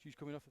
She's coming off.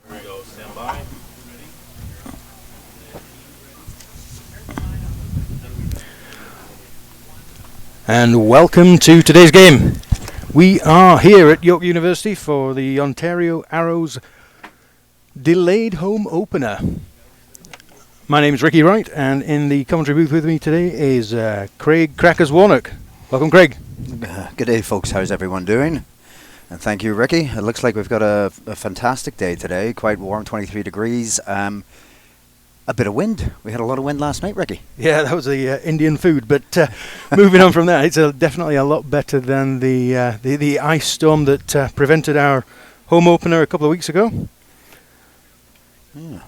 Here we go. Stand by. And welcome to today's game. We are here at York University for the Ontario Arrows delayed home opener. My name is Ricky Wright, and in the commentary booth with me today is Craig Crackers Warnock. Welcome, Craig. Good day, folks. How's everyone doing? And thank you, Ricky. It looks like we've got a fantastic day today. Quite warm, 23 degrees. A bit of wind. We had a lot of wind last night, Ricky. Yeah, that was the Indian food. But moving on from that, it's definitely a lot better than the ice storm that prevented our home opener a couple of weeks ago. Yeah.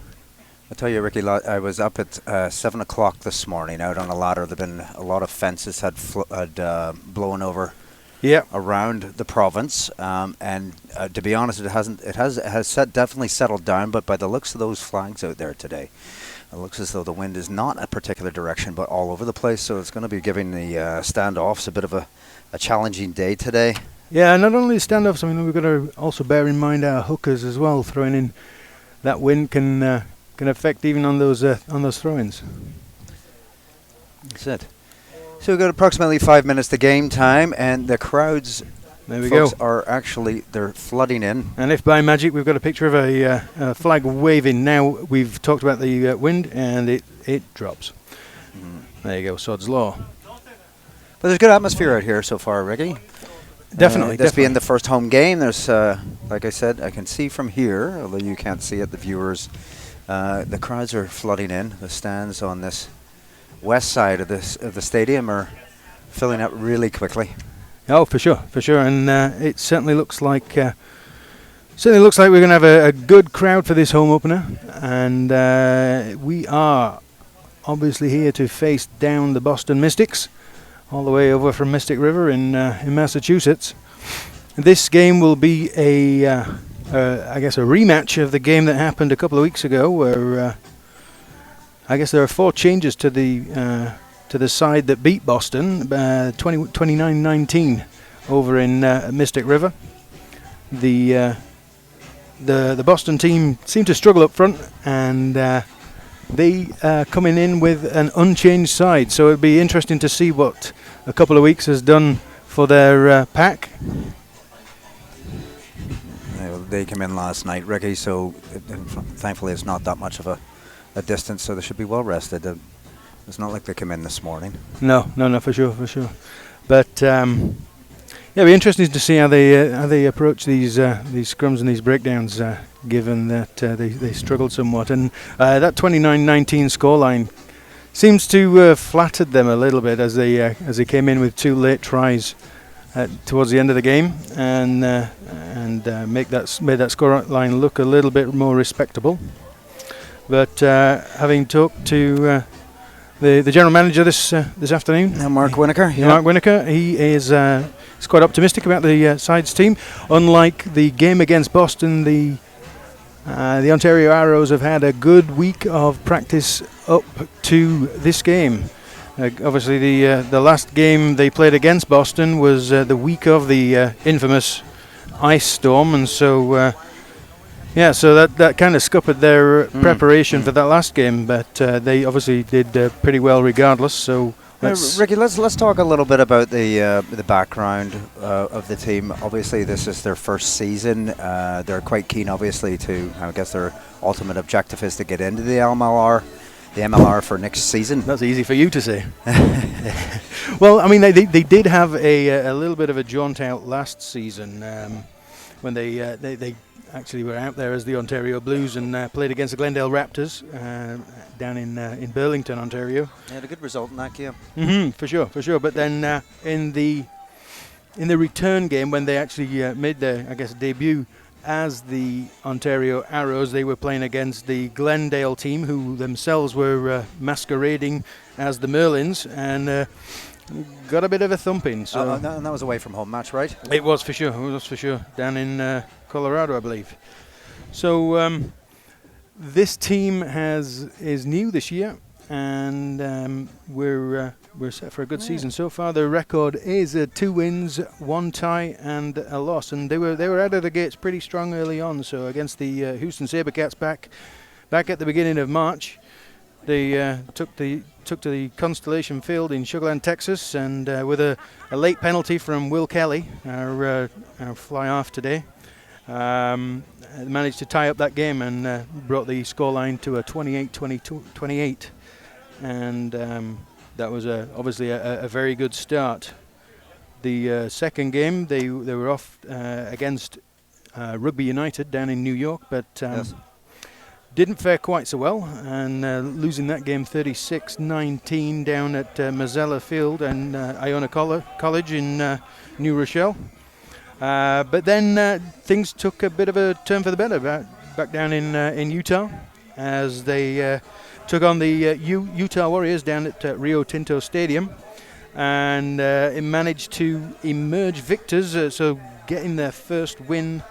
I'll tell you, Ricky, I was up at 7 o'clock this morning out on a ladder. There have been a lot of fences had blown over around the province. And to be honest, it has definitely settled down. But by the looks of those flags out there today, it looks as though the wind is not a particular direction, but all over the place. So it's going to be giving the standoffs a bit of a challenging day today. Yeah, not only standoffs, I mean, we've got to also bear in mind our hookers as well. Throwing in that wind can affect even on those throw-ins. That's it. So we've got approximately 5 minutes to game time, and the crowds are actually, they're flooding in. And if by magic we've got a picture of a flag waving, now we've talked about the wind, and it drops. There you go, sod's law. But there's good atmosphere out here so far, Ricky. Definitely. This being the first home game, there's, like I said, I can see from here, although you can't see it, the viewers, the crowds are flooding in. The stands on this west side of the stadium are filling up really quickly. Oh, for sure, and it certainly looks like we're going to have a good crowd for this home opener, and we are obviously here to face down the Boston Mystics, all the way over from Mystic River in Massachusetts. This game will be I guess a rematch of the game that happened a couple of weeks ago, where I guess there are 4 changes to the side that beat Boston, 29-19 over in Mystic River. The Boston team seemed to struggle up front, and they coming in with an unchanged side. So it'd be interesting to see what a couple of weeks has done for their pack. They came in last night, Ricky, so thankfully it's not that much of a distance, so they should be well rested. It's not like they came in this morning. No, for sure. But yeah, it'll be interesting to see how they approach these scrums and these breakdowns, given that they struggled somewhat. And that 29-19 scoreline seems to have flattered them a little bit as they came in with 2 late tries towards the end of the game, and made that scoreline look a little bit more respectable. But having talked to the general manager this afternoon, Mark Winokur. Mark Winokur, he is quite optimistic about the side's team. Unlike the game against Boston, the Ontario Arrows have had a good week of practice up to this game. Obviously, the last game they played against Boston was the week of the infamous ice storm, and so so that kind of scuppered their preparation for that last game. But they obviously did pretty well regardless. So Ricky, let's talk a little bit about the background of the team. Obviously, this is their first season. They're quite keen, obviously, to, I guess their ultimate objective is to get into the MLR for next season. That's easy for you to say. Well, I mean, they did have a little bit of a jaunt out last season when they actually were out there as the Ontario Blues and played against the Glendale Raptors down in Burlington, Ontario. They had a good result in that game. For sure. But then in the return game, when they actually made their, I guess, debut as the Ontario Arrows, they were playing against the Glendale team, who themselves were masquerading as the Merlins, and got a bit of a thumping. So and that was away from home match, right? It was for sure. Down in Colorado, I believe. So this team is new this year, and we're set for a good season so far. The record is 2 wins, 1 tie, and a loss, and they were out of the gates pretty strong early on. So against the Houston SaberCats back at the beginning of March, they took to the Constellation Field in Sugar Land, Texas, and with a late penalty from Will Kelly, our fly half today, managed to tie up that game and brought the scoreline to a 28-28, and that was obviously a very good start. The second game they were off against Rugby United down in New York, but didn't fare quite so well, and losing that game 36-19 down at Mazzella Field and Iona College in New Rochelle. But then things took a bit of a turn for the better back down in Utah, as they took on the Utah Warriors down at Rio Tinto Stadium, and it managed to emerge victors, so getting their first win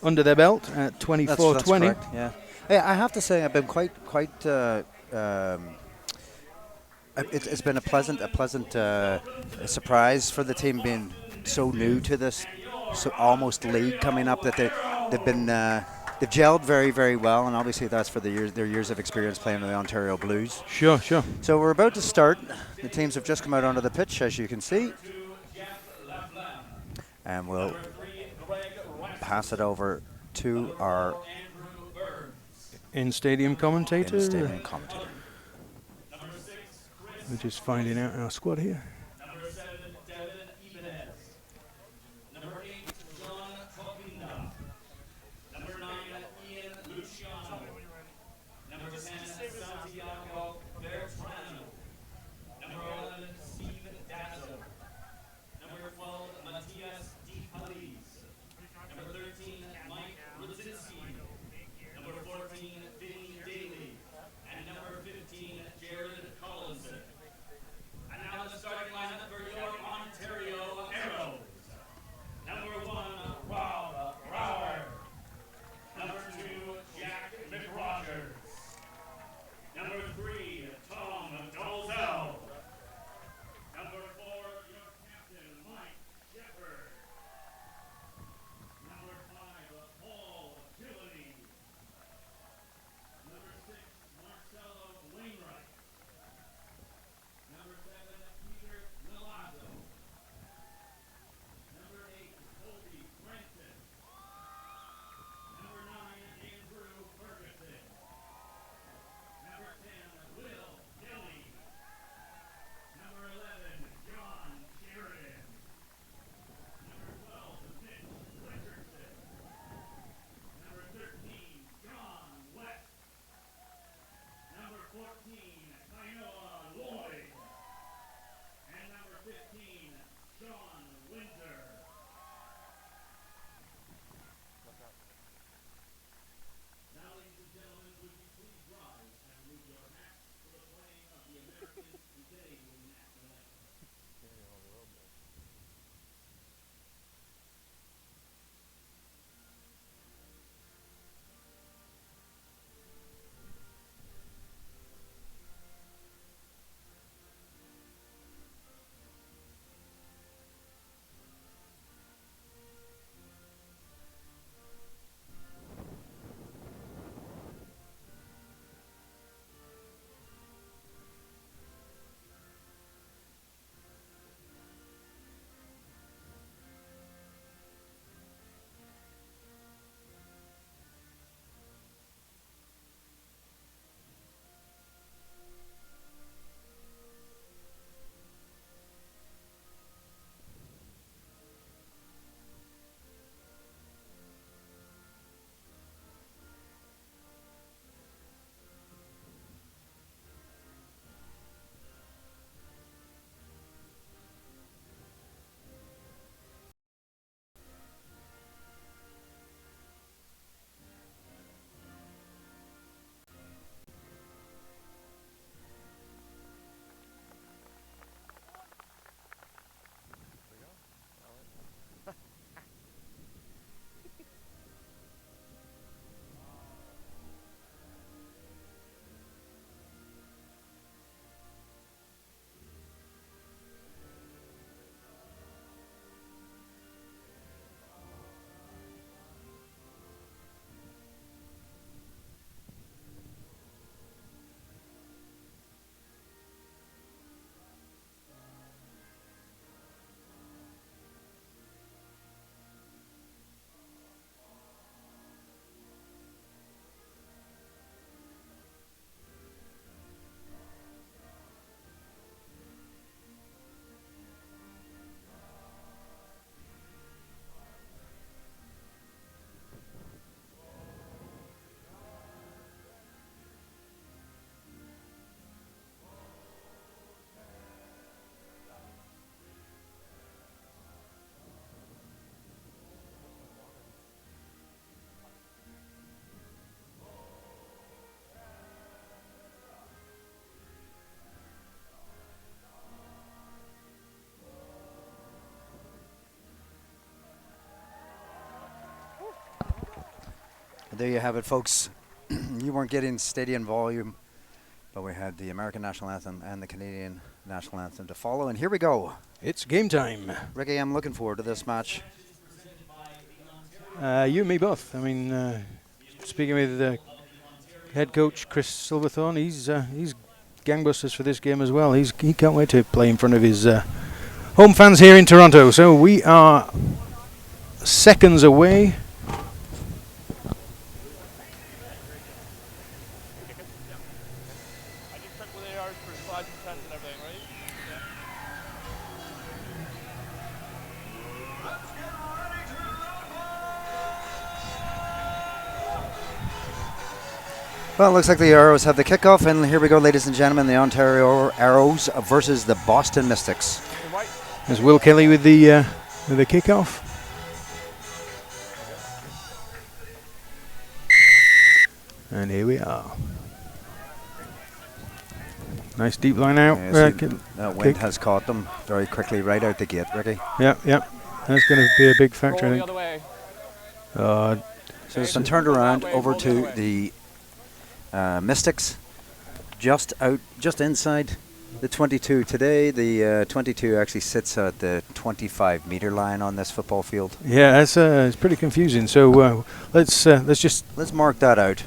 under their belt at 24-20. That's correct, yeah. Hey, I have to say I've been quite. It's been a pleasant surprise for the team, being so new to this, so almost league coming up, that they've gelled very, very well, and obviously that's for their years of experience playing with the Ontario Blues. Sure. So we're about to start. The teams have just come out onto the pitch, as you can see, and we'll pass it over to our in-stadium commentator. We're just finding out our squad here. Number 7, Devin Ibanez. Number 8, John Topinda. Number 9, Ian Luciano. Number 10, Santiago Bertrano. Number 11, Steve Dazzle. Number 12, Matias Di Paliz. Number 13, Mike Rudzinski. Number 14, Vinny Daly. And number 15, Jared Collinson. And now the starting lineup for your Ontario Arrows. Number 1, Rob Brower. Number 2, Jack McRogers. Number 3, There you have it, folks. You weren't getting stadium volume, but we had the American national anthem and the Canadian national anthem to follow. And here we go. It's game time. Ricky, I'm looking forward to this match. You and me both. I mean, speaking with head coach Chris Silverthorne, he's gangbusters for this game as well. He can't wait to play in front of his home fans here in Toronto. So we are seconds away. Well, it looks like the Arrows have the kickoff, and here we go, ladies and gentlemen, the Ontario Arrows versus the Boston Mystics. There's Will Kelly with the kickoff. And here we are. Nice deep line out. That wind has caught them very quickly right out the gate, Ricky. Yeah. That's going to be a big factor, I think. So it's been turned around over to the Mystics, just inside the 22. Today, the 22 actually sits at the 25-meter line on this football field. Yeah, it's pretty confusing. So let's mark that out.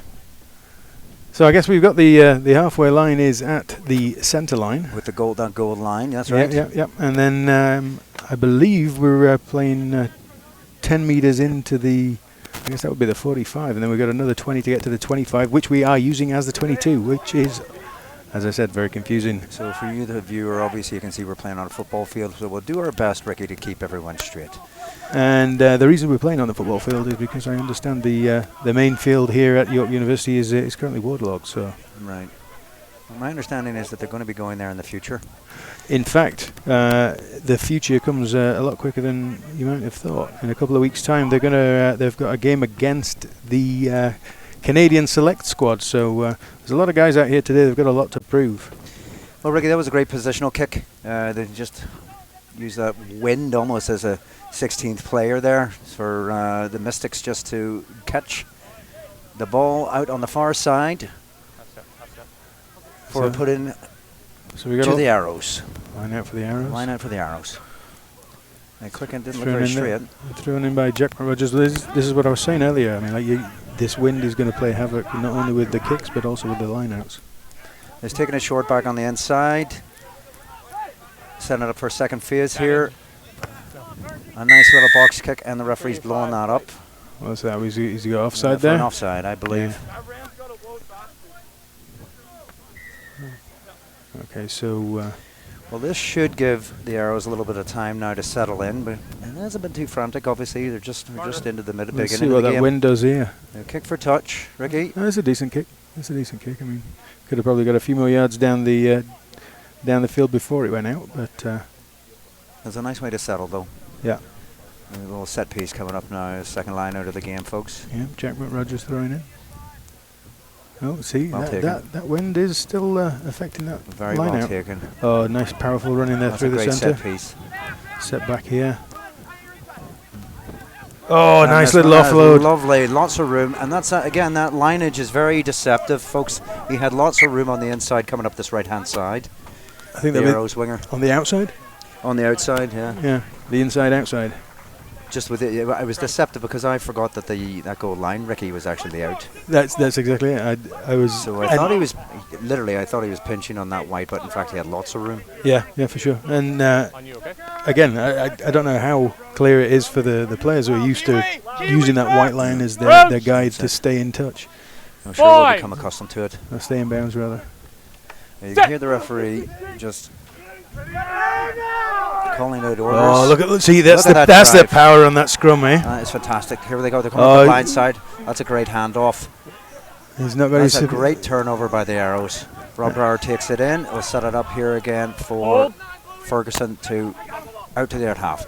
So I guess we've got the halfway line is at the center line with the gold line. That's right. Yeah. And then I believe we're playing 10 meters into the. I guess that would be the 45, and then we've got another 20 to get to the 25, which we are using as the 22, which is, as I said, very confusing. So for you, the viewer, obviously you can see we're playing on a football field, so we'll do our best, Ricky, to keep everyone straight. And the reason we're playing on the football field is because I understand the main field here at York University is currently waterlogged. So right. Well, my understanding is that they're going to be going there in the future. In fact, the future comes a lot quicker than you might have thought. In a couple of weeks' time, they've got a game against the Canadian select squad. So there's a lot of guys out here today. They've got a lot to prove. Well, Ricky, that was a great positional kick. They just used that wind almost as a 16th player there for the Mystics just to catch the ball out on the far side for put in. So we got to the Arrows. Line out for the Arrows. Line out for the Arrows. And Quicken didn't look very straight. Thrown in by Jack Rogers. This is what I was saying earlier. I mean, this wind is going to play havoc not only with the kicks but also with the lineouts. He's taking a short back on the inside. Setting it up for a second phase here. A nice little box kick, and the referee's blowing that up. What's that? Is he got offside there? An offside, I believe. Yeah. Okay, so well, this should give the Arrows a little bit of time now to settle in, but it hasn't been too frantic. Obviously, they're just into the beginning of the game. Let's see what that wind does here. Kick for touch, Ricky. That's a decent kick. I mean, could have probably got a few more yards down the field before it went out, but that's a nice way to settle, though. Yeah. A little set piece coming up now. Second line out of the game, folks. Yeah, Jack Rogers throwing in. Oh, see, well that wind is still affecting that very line well out. Taken. Oh, nice, powerful run in there through the centre. Set piece. Set back here. Oh, nice little offload. Lovely, lots of room. And that's, again, that lineage is very deceptive, folks. He had lots of room on the inside coming up this right-hand side. I think the Arrows winger. On the outside? On the outside, yeah. Yeah, the inside-outside. Just with it, I was deceptive because I forgot that that goal line, Ricky, was actually out. That's exactly it. I was. So I thought he was literally. I thought he was pinching on that white, but in fact he had lots of room. Yeah, for sure. And again, I don't know how clear it is for the players who are used to using that white line as their guide to stay in touch. I'm sure they'll become accustomed to it. Or stay in bounds rather. You can hear the referee just calling out orders. Oh, look that's the power on that scrum, eh? That is fantastic. Here they go. They're coming up the blind side. That's a great handoff. That's a great turnover by the Arrows. Rob Brower takes it in. We'll set it up here again for Ferguson to out to the out half.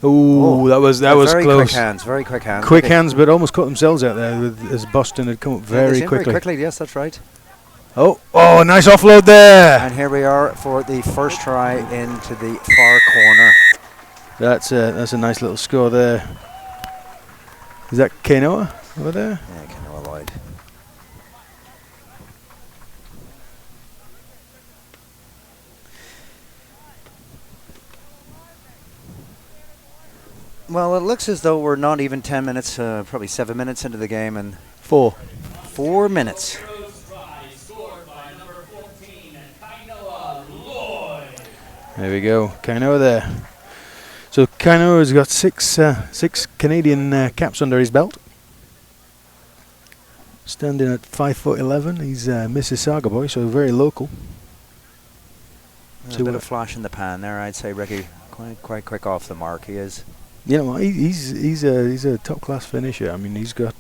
Ooh, that was close. Very quick hands. Quick hands, but almost caught themselves out there as Boston had come up very quickly. Very quickly, yes, that's right. Oh, nice offload there. And here we are for the first try into the far corner. That's a nice little score there. Is that Kenoa? over there. Yeah, Kainoa Lloyd. Well, it looks as though we're not even 10 minutes, probably 7 minutes into the game, and 4. 4 minutes. There we go. Kainoa there. So Kainoa has got six Canadian caps under his belt. Standing at 5'11". He's a Mississauga boy, so very local. A bit of flash in the pan there, I'd say, Ricky. Quite quick off the mark, he is. You know, he's a top class finisher. I mean, he's got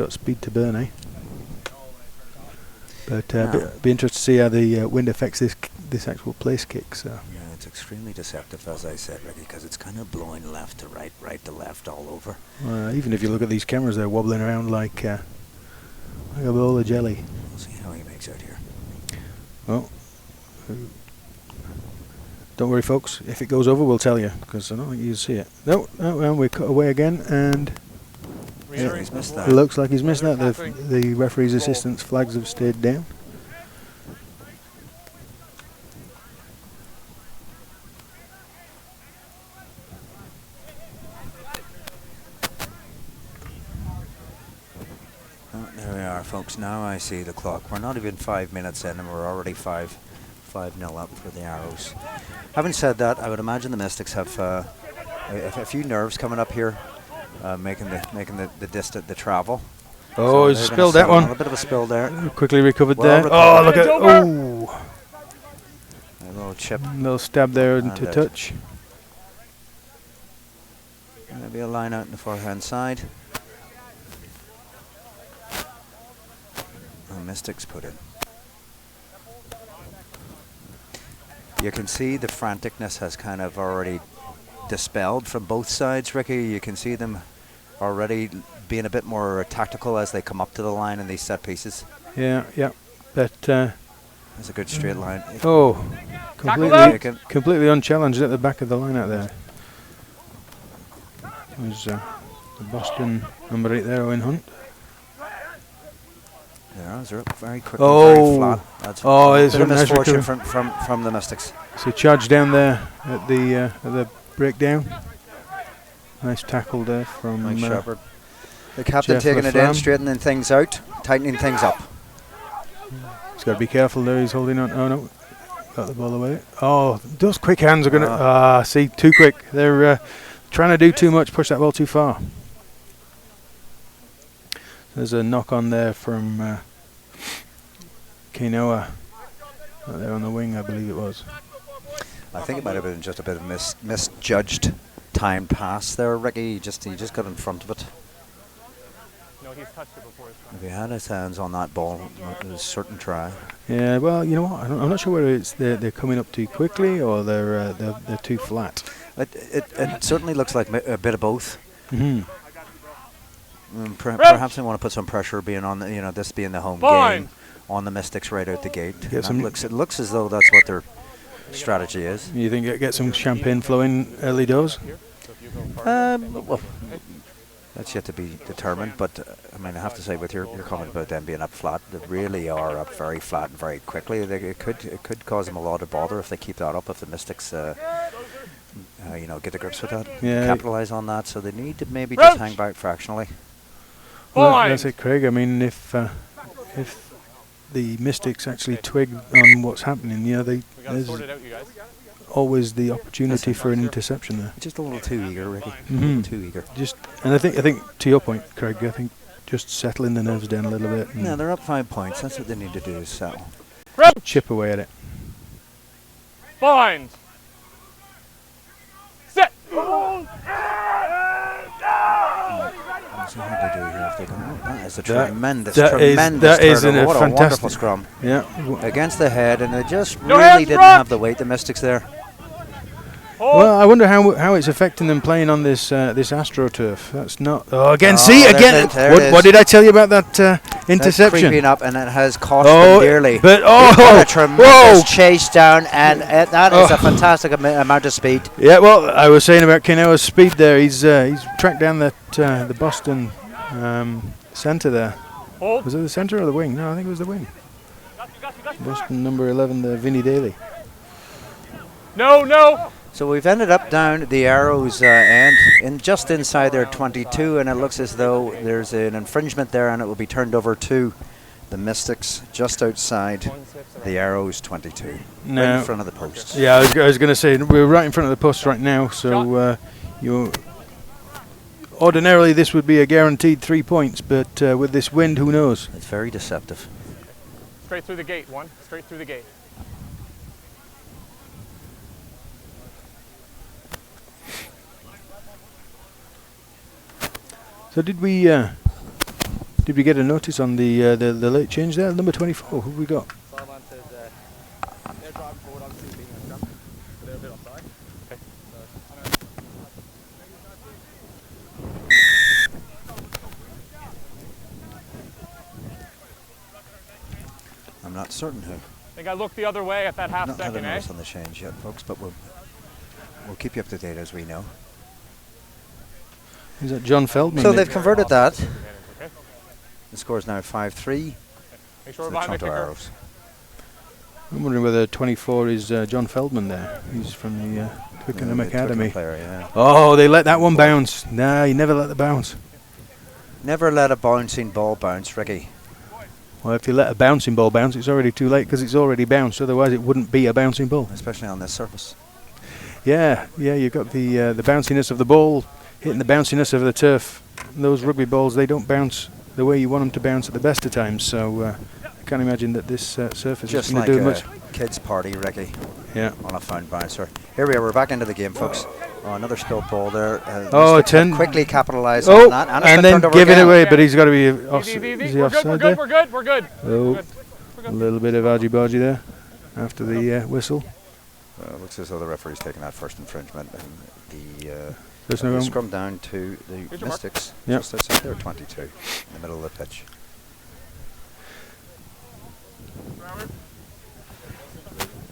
speed to burn, eh? But be interested to see how the wind affects this actual place kick. So yeah, it's extremely deceptive, as I said, Ricky, because it's kind of blowing left to right, right to left, all over. Even if you look at these cameras, they're wobbling around like a bowl of jelly. We'll see how he makes out here. Well, don't worry, folks. If it goes over, we'll tell you, because I don't think you'll see it. No, and we cut away again, and He's missed that. it looks like he's missed that. The referee's assistant's flags have stayed down. Oh, there we are, folks. Now I see the clock. We're not even 5 minutes in, and we're already 5-0 up for the Arrows. Having said that, I would imagine the Mystics have a few nerves coming up here, making the travel. Oh, he's spilled that one. A bit of a spill there. Quickly recovered Well there. recovered. Oh, look at A little chip. little stab there into And touch. Maybe a line out in the forehand side. And Mystics put in. You can see the franticness has kind of already dispelled from both sides, Ricky. You can see them already being a bit more tactical as they come up to the line in these set pieces. Yeah. But There's a good straight line. completely unchallenged at the back of the line out there. There's the Boston number 8 there, Owen Hunt. They're up very quickly, very flat. That's it's a bit of a nice misfortune recovery. from the Mystics. So charge down there at the breakdown. Nice tackle there from Mike Shepard. The captain Jeff taking it Laflamme. in, straightening things out, tightening things up. He's got to be careful there. He's holding on. Oh no, got the ball away. Oh, those quick hands are gonna. See, too quick. They're trying to do too much. Push that ball too far. There's a knock on there from Kainoa. There on the wing, I believe it was. I think it might have been just a bit of misjudged time pass there, Ricky. He just got in front of it. No, he's touched it before. If he had his hands on that ball, it was a certain try. Yeah, well, you know what? I'm not sure whether it's they're coming up too quickly or they're too flat. It certainly looks like a bit of both. Mm-hmm. Perhaps they want to put some pressure, being on this being the home game, on the Mystics right out the gate. It looks as though that's what their strategy is. You think it get some champagne flowing early doors? Well, that's yet to be determined. But I mean, I have to say, with your comment about them being up flat, they really are up very flat and very quickly. It could cause them a lot of bother if they keep that up. If the Mystics, get the grips with that, capitalize on that. So they need to maybe just hang back fractionally. Well, that's it, Craig. I mean, if the Mystics actually twig on what's happening, there's always the opportunity for an interception there. Just a little too eager, Ricky. Mm-hmm. Too eager. And I think to your point, Craig, I think just settling the nerves down a little bit. No, they're up 5 points. That's what they need to do, is settle. Chip away at it. Bind. Set. So how do they do here if they can? That is a That tremendous a what a fantastic wonderful scrum. Yeah. Against the head, and they just No really hands didn't front. have the weight, the Mystics there. Well, I wonder how it's affecting them playing on this AstroTurf. That's not. Oh, again, Oh, see there's again. it, there it What is. did I tell you about that That's interception? creeping up, and it has cost them dearly. But What a tremendous chase down, and that is a fantastic amount of speed. Yeah, well, I was saying about Kainoa's speed there. He's tracked down that the Boston centre there. Hold. Was it the centre or the wing? No, I think it was the wing. Got you. Boston number 11, the Vinnie Daly. No, no. So we've ended up down at the Arrows end, just inside their 22, and it looks as though there's an infringement there, and it will be turned over to the Mystics just outside the Arrows 22, right in front of the post. Yeah, I was going to say we're right in front of the post right now. So ordinarily this would be a guaranteed 3 points, but with this wind, who knows? It's very deceptive. Straight through the gate, one. Straight through the gate. So did we get a notice on the late change there? Number 24. Who have we got? I'm not certain who. I think I looked the other way at that half Not had a second, eh? notice on the change yet, folks, but we'll keep you up to date as we know. Is that John Feldman? So they've converted that. Okay. The score is now 5-3 Make to sure the we're behind the Toronto kicker. Arrows. I'm wondering whether 24 is John Feldman there. He's from the Twickenham The Academy. Twickenham player, yeah. Oh, they let that one bounce. Nah, you never let the bounce. Never let a bouncing ball bounce, Ricky. Well, if you let a bouncing ball bounce, it's already too late because it's already bounced. Otherwise, it wouldn't be a bouncing ball. Especially on this surface. Yeah, you've got the bounciness of the ball hitting the bounciness of the turf. Those rugby balls, they don't bounce the way you want them to bounce at the best of times. So I can't imagine that this surface Just is going like to do a much. kids' party, Ricky, Yeah. on a found bouncer. Here we are, we're back into the game, folks. Oh, another spilt ball there. Oh, Mystics have 10. quickly capitalise Oh, on that. And, it's and been then turned over give it again. away, but he's got to be off. Easy, easy, Is easy. he We're good, offside we're there? good, we're good, we're good. Oh, We're a good. little bit of argy-bargy there after the whistle. Looks as though the referee's taking that first infringement. And There's the no scrum down to the Here's your mark. Mystics, Yep. just outside their 22, in the middle of the pitch.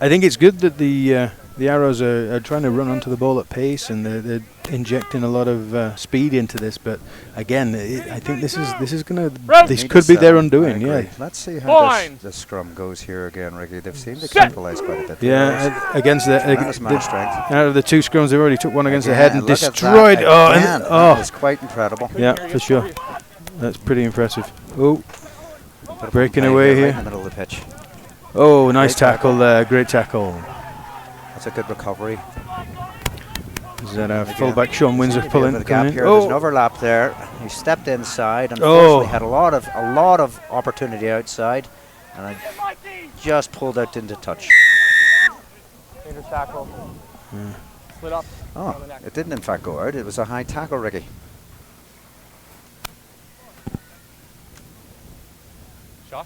I think it's good that the Arrows are trying to run onto the ball at pace, and they're injecting a lot of speed into this. But again, I think this is gonna this Need could to be their settle. I undoing. agree. Yeah, Let's see how Fine. this scrum goes here again, Ricky. They've seemed to Set. capitalise quite a bit. yeah. Against Tremendous amount of strength. out of the two scrums, they've already took one against the head and Again, look at destroyed. that Oh, again. and, That oh, is quite incredible. yeah, Here, for yes, sure. sorry. That's pretty impressive. Oh, Bit of breaking play away right here. in the middle of the pitch. oh, nice Great tackle there. Great tackle. That's a good recovery. Is that our fullback Sean Windsor Seemed to be pulling? over the gap coming in? here. There's an Oh, overlap there. He stepped inside. Unfortunately, Oh. had a lot of opportunity outside, and I just pulled out into touch. Dangerous tackle. Split up. Oh, on the neck. it didn't in fact go out. It was a high tackle, Ricky. Shot.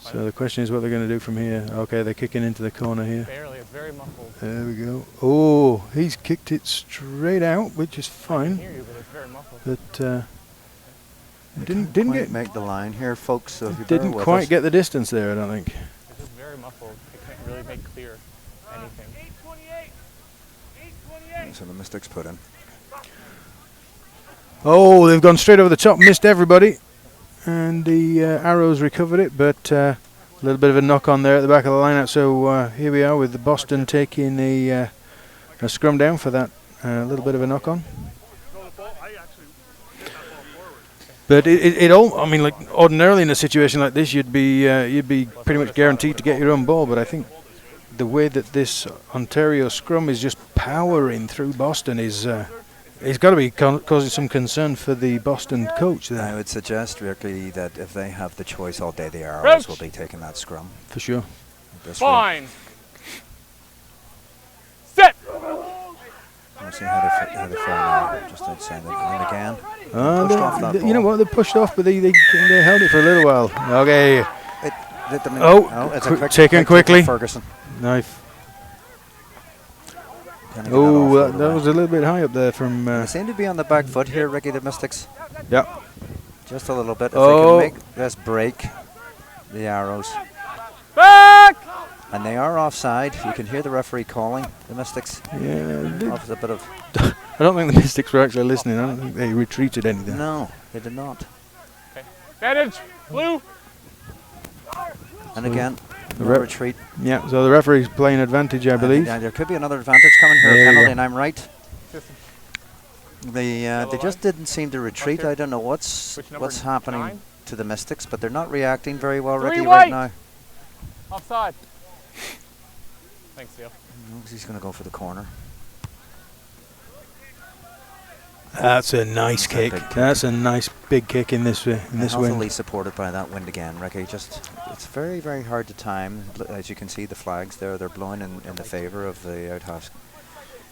so the question is what they're going to do from here. Okay, they're kicking into the corner here. Barely. It's very muffled. There we go. Oh, he's kicked it straight out, which is I can fine. hear you, but it's very muffled. But didn't Quite get make the line here, folks. So if you bear didn't with quite us. get the distance there. I don't think. It's just very muffled. It can't really make clear anything. So the Mystics put in. Oh, they've gone straight over the top, missed everybody, and the Arrows recovered it, but a little bit of a knock on there at the back of the lineup. So here we are with the Boston taking a scrum down for that little bit of a knock on. But it all, I mean, like ordinarily in a situation like this, you'd be pretty much guaranteed to get your own ball. But I think the way that this Ontario scrum is just powering through Boston is it's got to be causing some concern for the Boston coach I there, would suggest, Ricky, that if they have the choice all day, the Arrows will be taking that scrum. for sure. This way. Fine. Set. Let's see how they fare now. Just outside the and again. Pushed off that You know ball. what? They pushed off, but they held it for a little while. Okay, It's quick- a quick taken kick quickly. from Ferguson. knife. Can he get Oh, that off that was a little bit high up there from. They seem to be on the back foot here, Ricky, the Mystics. Yeah. Just a little bit. If Oh. they can make this break, the Arrows. Back. And they are offside. You can hear the referee calling the Mystics. Yeah. Off a bit of I don't think the Mystics were actually listening. I don't think they retreated anything. No, they did not. Okay. Advantage, blue. And again, the no ref- retreat. Yeah, so the referee's playing advantage, I believe. There could be another advantage coming here, There you penalty, go. and I'm right. They just didn't seem to retreat. I don't know what's happening 9? to the Mystics, but they're not reacting very well, 3 Ricky, white. right now. Offside. Thanks, Theo. He's going to go for the corner. That's a nice That's a kick. big kick. That's a nice big kick in this Healthily wind. supported by that wind again, Ricky. Just it's very, very hard to time. As you can see, the flags there, they're blowing in the favour of the outhouse.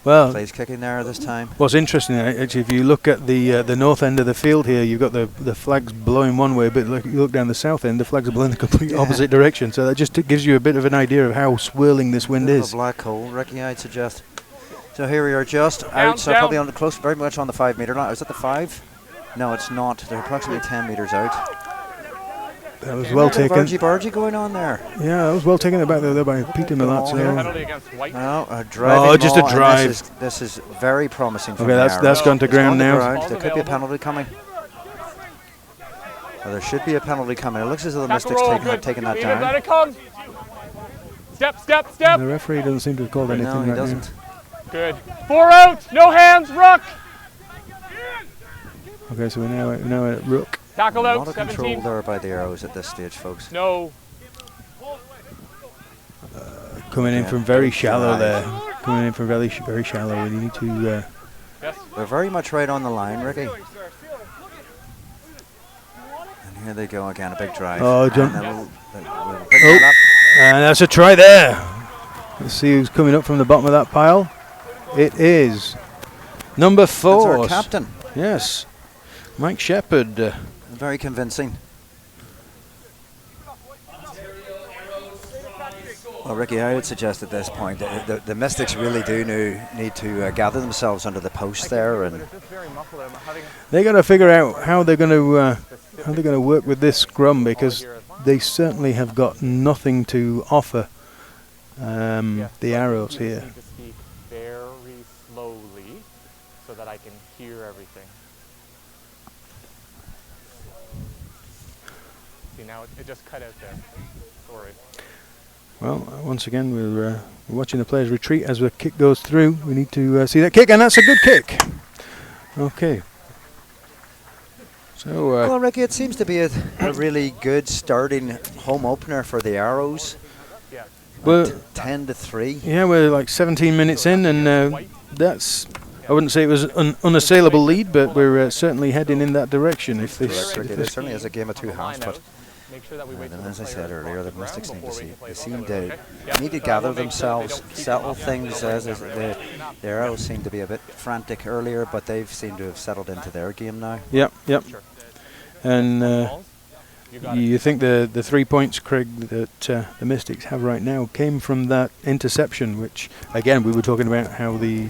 Well, Plays kicking there this time. what's interesting, actually, if you look at the north end of the field here, you've got the flags blowing one way, but you look down the south end, the flags are blowing the complete opposite direction. So that just gives you a bit of an idea of how swirling this wind Bit of is. a black hole, Ricky, I'd suggest. So here we are, just Down, out, so down. probably on the close, very much on the 5 metre line. Is that the 5? No, it's not. They're approximately 10 metres out. That was well taken. Bargy going on there. Yeah, that was well taken back there by Peter Oh, yeah. Milazzo. Penalty against white. No, a driving Oh, just a maul, and drive. This is very promising. From Okay, the that's Arrows. gone to It's ground gone to now. ground. Ball's There could be a available. penalty coming. Well, there should be a penalty coming. It looks as though the Tackle Mystics roll, have good. taken that Leave it, let down. it come. Step, step, step. The referee doesn't seem to have called anything No, he right now. doesn't. Good. 4 out. No hands. Ruck. Okay, so we're now at Rook. Tackle A out. lot of control 17. there by the Arrows at this stage, folks. No. Coming in Yeah, from very big shallow drive. there. Coming in from very shallow. We need to. Yes. They're very much right on the line, Ricky. And here they go again, a big drive. Oh, And John- they'll bring that up. And that's a try there. Let's see who's coming up from the bottom of that pile. It is number That's 4. our captain. Yes, Mike Shepherd. Very convincing. Well, Ricky, I would suggest at this point the Mystics really do need to gather themselves under the post there, and It's just very muffled. I'm having They got to figure out how they're going to work with this scrum, because they certainly have got nothing to offer the Arrows you here. need to speak very slowly so that I can hear everything. See, now it just cut out there. Sorry. Well, once again, we're watching the players retreat as the kick goes through. We need to see that kick, and that's a good kick. Okay. So, well, Ricky, it seems to be a really good starting home opener for the Arrows. Yeah. well, 10-3. yeah, we're like 17 minutes in, and that's, I wouldn't say it was an unassailable lead, but we're certainly heading in that direction. If this, Correct, Ricky. if This this certainly is a game of two halves, but Make sure that we wait then, till as the I said players earlier, walk the the Mystics ground need before we can play they the seem ball, to okay? Yeah. need to gather We'll make sure that they themselves, don't keep settle up. things. Yeah. As the Arrows seem to be a bit frantic earlier, but they've seemed to have settled into their game now. Yep. Sure. And Balls? You got it. you think the 3 points, Craig, that the Mystics have right now came from that interception, which, again, we were talking about how the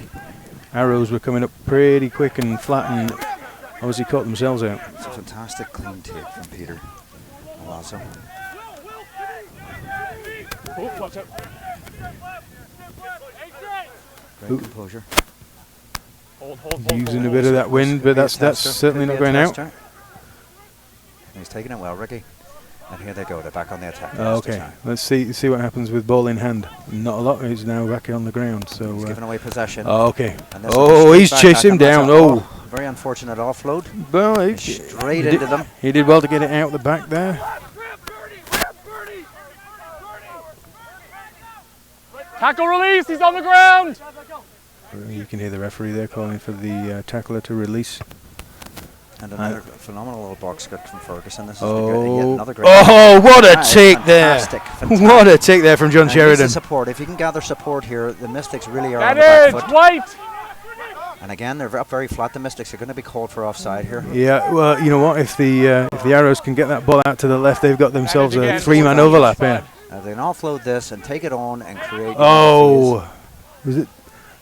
Arrows were coming up pretty quick and flat, and obviously caught themselves out. It's a fantastic clean take from Peter Milazzo. Oh, watch out. Great composure. Hold. Using a bit of that wind, but that's Tester. certainly Could not be a going out. tester. He's taking it well, Ricky. And here they go. They're back on the attack. Oh, okay, let's see what happens with ball in hand. Not a lot. He's now back on the ground. So. He's giving away possession. Oh, okay. And this Oh, one he's straight back chased at him them. That's down. a- Oh, very unfortunate offload. well, he, Straight he into did, them. he did well to get it out the back there. Tackle release. He's on the ground. You can hear the referee there calling for the tackler to release. And another phenomenal little box cut from Ferguson. This is yet Oh, another great. oh, what a That is take there! fantastic, What a take there from John And needs the Sheridan. support. If you can gather support here, the Mystics really are on That the back is foot. white. And again, they're up very flat. The Mystics are going to be called for offside here. Yeah, well, you know what? If the Arrows can get that ball out to the left, they've got themselves a again. 3-man overlap. Yeah. They can offload this and take it on and create. Oh, was it?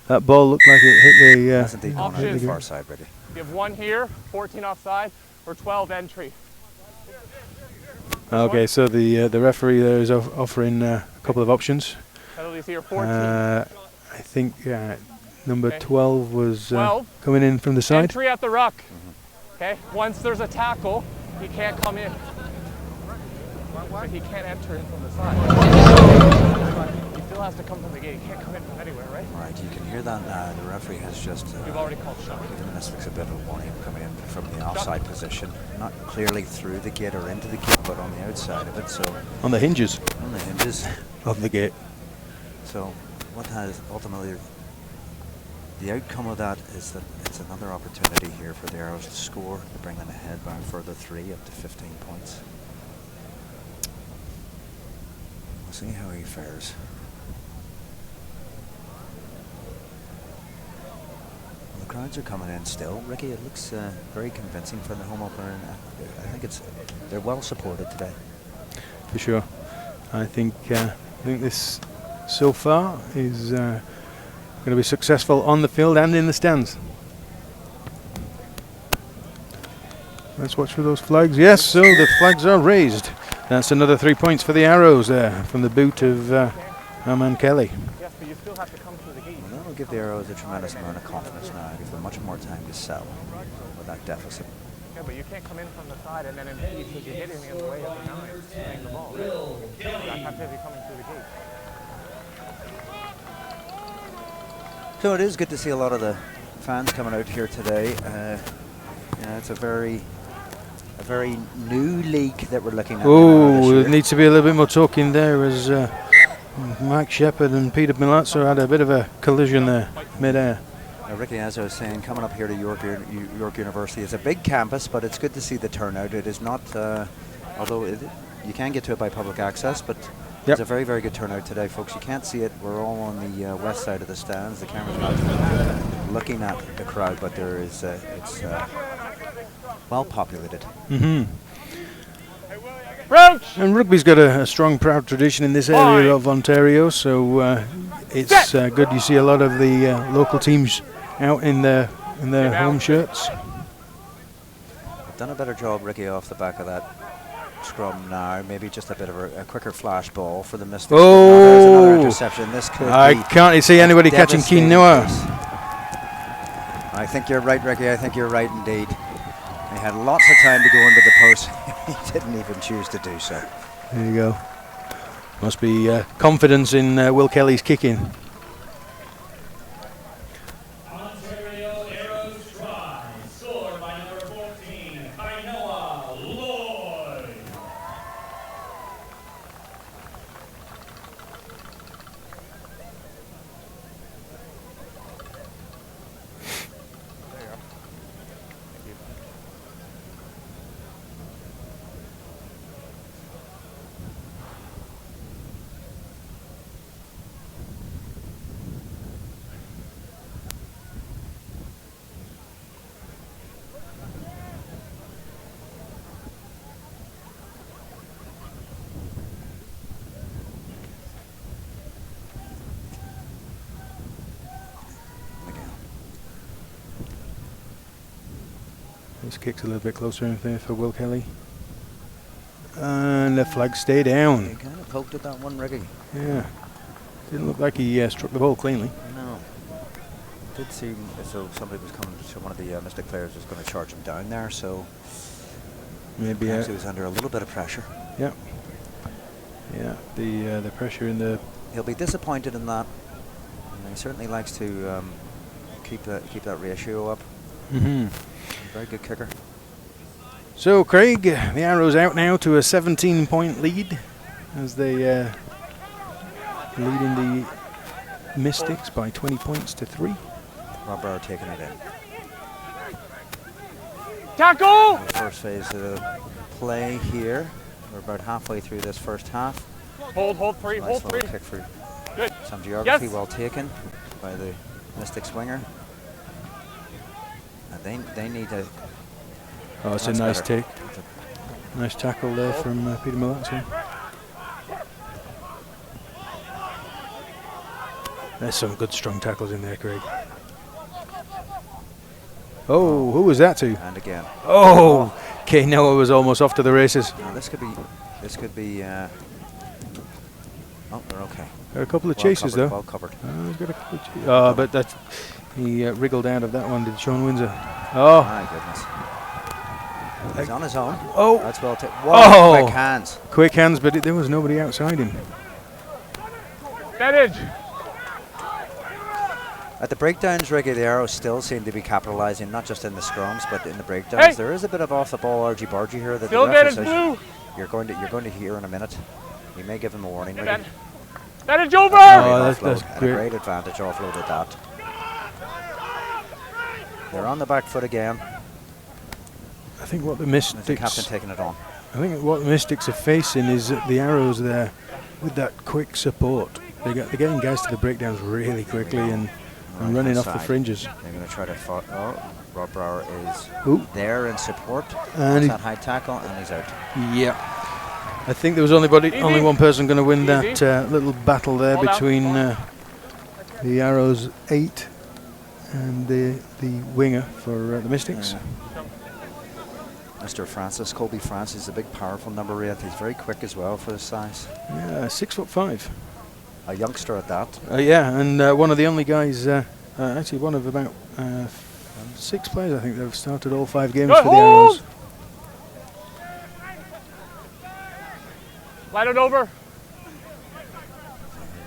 That ball looked like it hit the. That's indeed going Option. on the far side, Ricky. You have 1 here, 14 offside, or 12 entry. Okay, so the referee there is offering a couple of options. Penalties here, 14. I think Number Okay. 12 was 12. coming in from the side. Entry at the ruck. Okay. Once there's a tackle, he can't come in. But he can't enter in from the side. He still has to come from the gate. He can't come in from anywhere, right? Right, you can hear that now. The referee has just You've already called shot. given Mystics a bit of a warning coming in from the offside position. Not clearly through the gate or into the gate, but on the outside of it. So On the hinges on the hinges. of the gate. So what has ultimately the outcome of that is that it's another opportunity here for the Arrows to score, to bring them ahead by a further 3 up to 15 points. We'll see how he fares. Well, the crowds are coming in still. Ricky, it looks very convincing for the home opener. And I think they're well supported today. For sure. I think this so far is going to be successful on the field and in the stands. Let's watch for those flags. Yes, so the flags are raised. That's another 3 points for the Arrows there from the boot of Arman Kelly. Yes, but you still have to come through the gate. Well, that will give the Arrows a tremendous amount of confidence now. Give them much more time to sell with that deficit. Yeah, but you can't come in from the side and then impede because you're getting in the way of the 9 playing the ball. Right? I have to be coming through the gate. So it is good to see a lot of the fans coming out here today. It's a very new league that we're looking at. Oh, there needs to be a little bit more talking there as Mike Shepherd and Peter Milazzo had a bit of a collision there mid-air. Ricky, as I was saying, coming up here to York University is a big campus, but it's good to see the turnout. It is not, although you can get to it by public access, but it's a very, very good turnout today, folks. You can't see it. We're all on the west side of the stands. The camera's not looking at the crowd, but there is it's well populated. Roach! And rugby's got a strong, proud tradition in this area of Ontario, so it's good you see a lot of the local teams out in their home shirts. I've done a better job, Ricky, off the back of that scrum now. Maybe just a bit of a quicker flash ball for the Mystics. There's another interception. This could I can't see anybody catching Keen Noah. I think you're right, Ricky. I think you're right indeed. He had lots of time to go into the post. He didn't even choose to do so. There you go. Must be confidence in Will Kelly's kicking. Ontario Arrows try. Scored by number 14, Kainoa Lloyd. There you are. Thank you. This kick's a little bit closer in there for Will Kelly. And the flag stay down. He kind of poked at that one, Ricky. Yeah. Didn't look like he struck the ball cleanly. No. It did seem as though somebody was coming, so one of the Mystic players was going to charge him down there, so Maybe perhaps he was under a little bit of pressure. Yeah. Yeah, the pressure in the... He'll be disappointed in that. And he certainly likes to keep that ratio up. Very good kicker. So, Craig, the Arrows out now to a 17-point lead as they leading the Mystics by 20 points to 3. Rob Brower taking it in. Tackle! The first phase of the play here. We're about halfway through this first half. Hold three, Nice hold little three. kick for Good. some geography, Yes. well taken by the Mystics winger. And they need to. Oh, it's a That's nice better. take. Nice tackle there from Peter Milazzo. There's some good strong tackles in there, Craig. Oh, who was that to? And again. Oh, Kay Noah was almost off to the races. Now this could be Oh, they're okay. Got a couple of Well chases covered, though. Well covered. Oh, he's got a couple of but that's he wriggled out of that one. Did Sean Windsor? Oh, My goodness. He's on his own. oh, That's well taken. Oh. Quick hands. quick hands, but there was nobody outside him. That edge. At the breakdowns, Ricky, the Arrows still seem to be capitalising, not just in the scrums, but in the breakdowns. Hey. There is a bit of off the ball argy-bargy here that Still the dead referee is says blue. you're going to hear in a minute. You may give him a warning, Hey, Ricky. Ben. That edge over. Oh, that's Offload, and great. a great advantage offloaded that. They're on the back foot again. I think what the There's the captain Mystics, taking it on. I think what the Mystics are facing is that the Arrows there with that quick support. They're getting guys to the breakdowns really quickly and running off the Side. fringes. They're going to try to fight. Oh, Rob Brower is Ooh. there in support. And That's he- that high tackle, and he's out. Yeah. I think there was only Easy. one person going to win Easy. that little battle there Hold down. between the Arrows 8 and the winger for the Mystics. Mr. Francis, Colby Francis, is a big, powerful number 8. He's very quick as well for his size. Yeah, 6'5". A youngster at that. Yeah, and one of the only guys, actually one of about 6 players, I think, that have started all 5 games Good for the Arrows. hold. Light it over. Here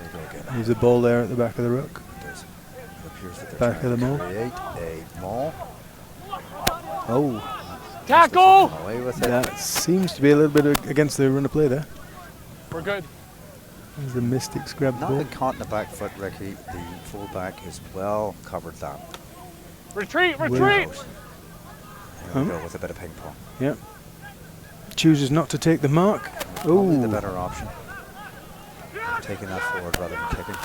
we go again. There's the ball there at the back of the ruck. It appears that they're Back trying of the to maul. create a maul. Oh, Tackle. Away with it. that seems to be a little bit against the run of play there. We're good. As the Mystics grab the Not ball. been caught in the back foot, Ricky. The fullback has well covered that. Retreat. Well. Retreat. There we go with a bit of ping pong. Yep. Chooses not to take the mark. Probably the Oh, better option. Taking that forward rather than kicking.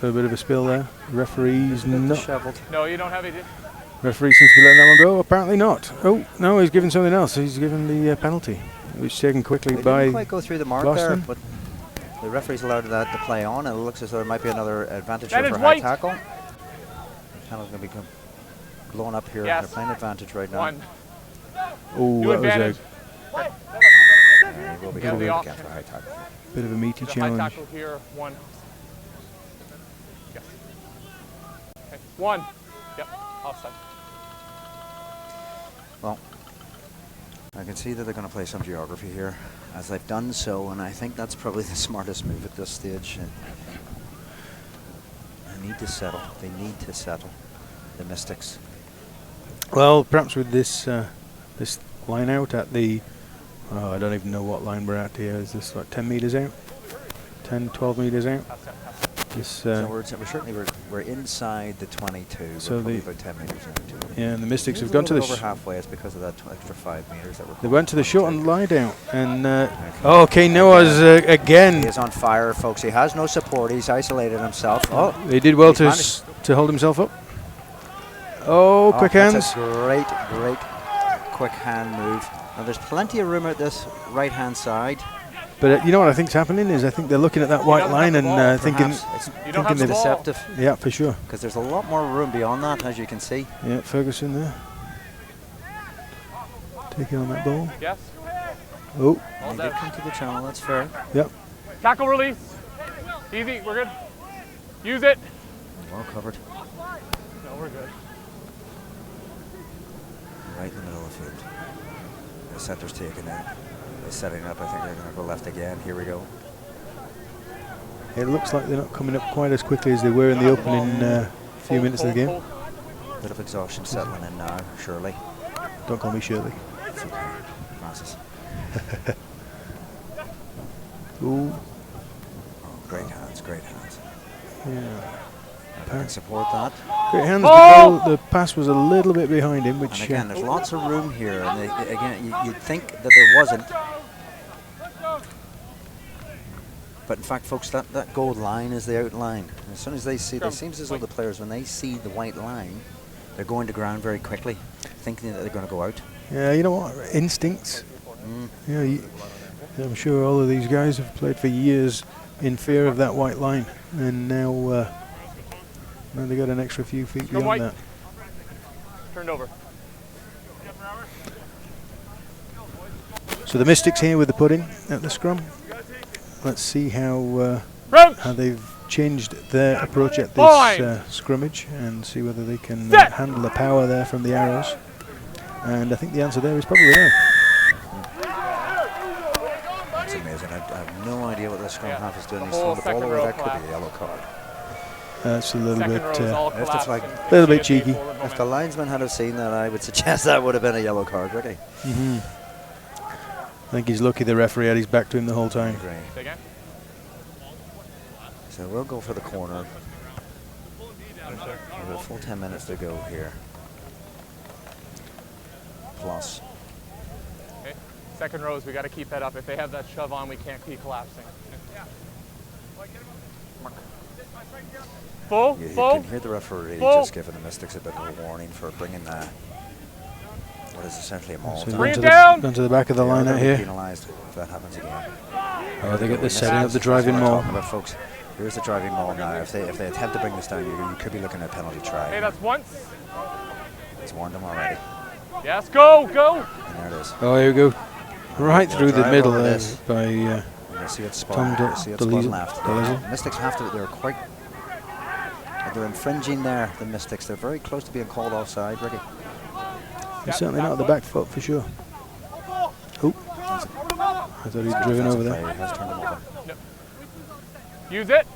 a bit of a spill there. Referee's not. Disheveled. No, you don't have it. Referee seems to be letting that one go. Apparently not. Oh no, he's given something else. He's given the penalty, which is taken quickly They by. didn't quite go through the mark Boston. there, but the referee's allowed that to play on, and it looks as though there might be another advantage That here is for high white. tackle. The penalty's going to be blown up here. Yes. They're playing advantage right now. One. Oh, New that was advantage. And he will be Give going the again option. for high tackle. a bit of a meaty There's a high challenge. tackle here. One. Yes. Okay. One. Yep. Offside. Well, I can see that they're going to play some geography here, as they've done so, and I think that's probably the smartest move at this stage. They need to settle. They need to settle. The Mystics. Well, perhaps with this this line out at the. Oh, I don't even know what line we're at here. Is this like 10 meters out? 10, 12 meters out? This, So we're certainly we're inside the 22. So We're probably the- about 10 meters out. yeah, and the Mystics Maybe have gone to the. over halfway. It's because of that extra 5 meters that we're. They went to the short and lie down, and Okay. Noah's He again. is on fire, folks. He has no support. He's isolated himself. Oh, They did well he's to managed- to hold himself up. Oh, quick that's hands! a great quick hand move. Now there's plenty of room at this right-hand side. But you know what I think's happening is I think they're looking at that white doesn't line have the and ball, thinking, Perhaps it's You don't have Thinking the they ball. deceptive yeah, for sure. because there's a lot more room beyond that, as you can see. Yeah, Ferguson there, taking on that ball. Yes. Oh, All He set. did come to the channel. That's fair. yep. Tackle release. Easy. We're good. Use it. Well covered. No, we're good. Right in the middle of the field. The center's taking in. They're setting up. I think they're going to go left again. Here we go. It looks like they're not coming up quite as quickly as they were in the opening few minutes of the game. Bit of exhaustion settling in now, surely. Don't call me Shirley. It's okay. Francis. Ooh, Oh, great hands, great hands. yeah. If they can support that. Great hands. Oh! The pass was a little bit behind him, And which again, there's lots of room here. And again, you'd think that there wasn't. But in fact, folks, that gold line is the outline. As soon as they see, it seems as though the players, when they see the white line, they're going to ground very quickly, thinking that they're going to go out. yeah, you know what? Instincts. Yeah, I'm sure all of these guys have played for years in fear of that white line, and now they got an extra few feet Go beyond white. that. Turned over. So the Mystics here with the pudding at the scrum. Let's see how they've changed their approach at this scrummage and see whether they can handle the power there from the arrows. And I think the answer there is probably no. That's amazing. I have no idea what the scrum half is doing. He's throwing the ball away. That could be a yellow card. That's a little bit cheeky. If the linesman had have seen that, I would suggest that would have been a yellow card, Ricky. I think he's lucky the referee had his back to him the whole time. So we'll go for the corner. We've got a full 10 minutes to go here. Plus. Okay. Second rows, we got to keep that up. If they have that shove on, we can't keep collapsing. Full, you full. can hear the referee just giving the Mystics a bit of a warning for bringing what is essentially a maul down to the back of the line out here. Penalised if that happens again. Oh, they get this setting up the driving maul. About, folks. Here's the driving maul now. If they attempt to bring this down, you could be looking at a penalty try. Hey, that's once. It's warned them already. Yes, go. And there it is. Oh, here we go. Right through the middle there by see it Tom left. Mystics have to. They're infringing there. The Mystics. They're very close to being called offside, Ricky. They're certainly not at the back foot for sure. Oh, I thought he'd driven over there. He has turned him over. Use it.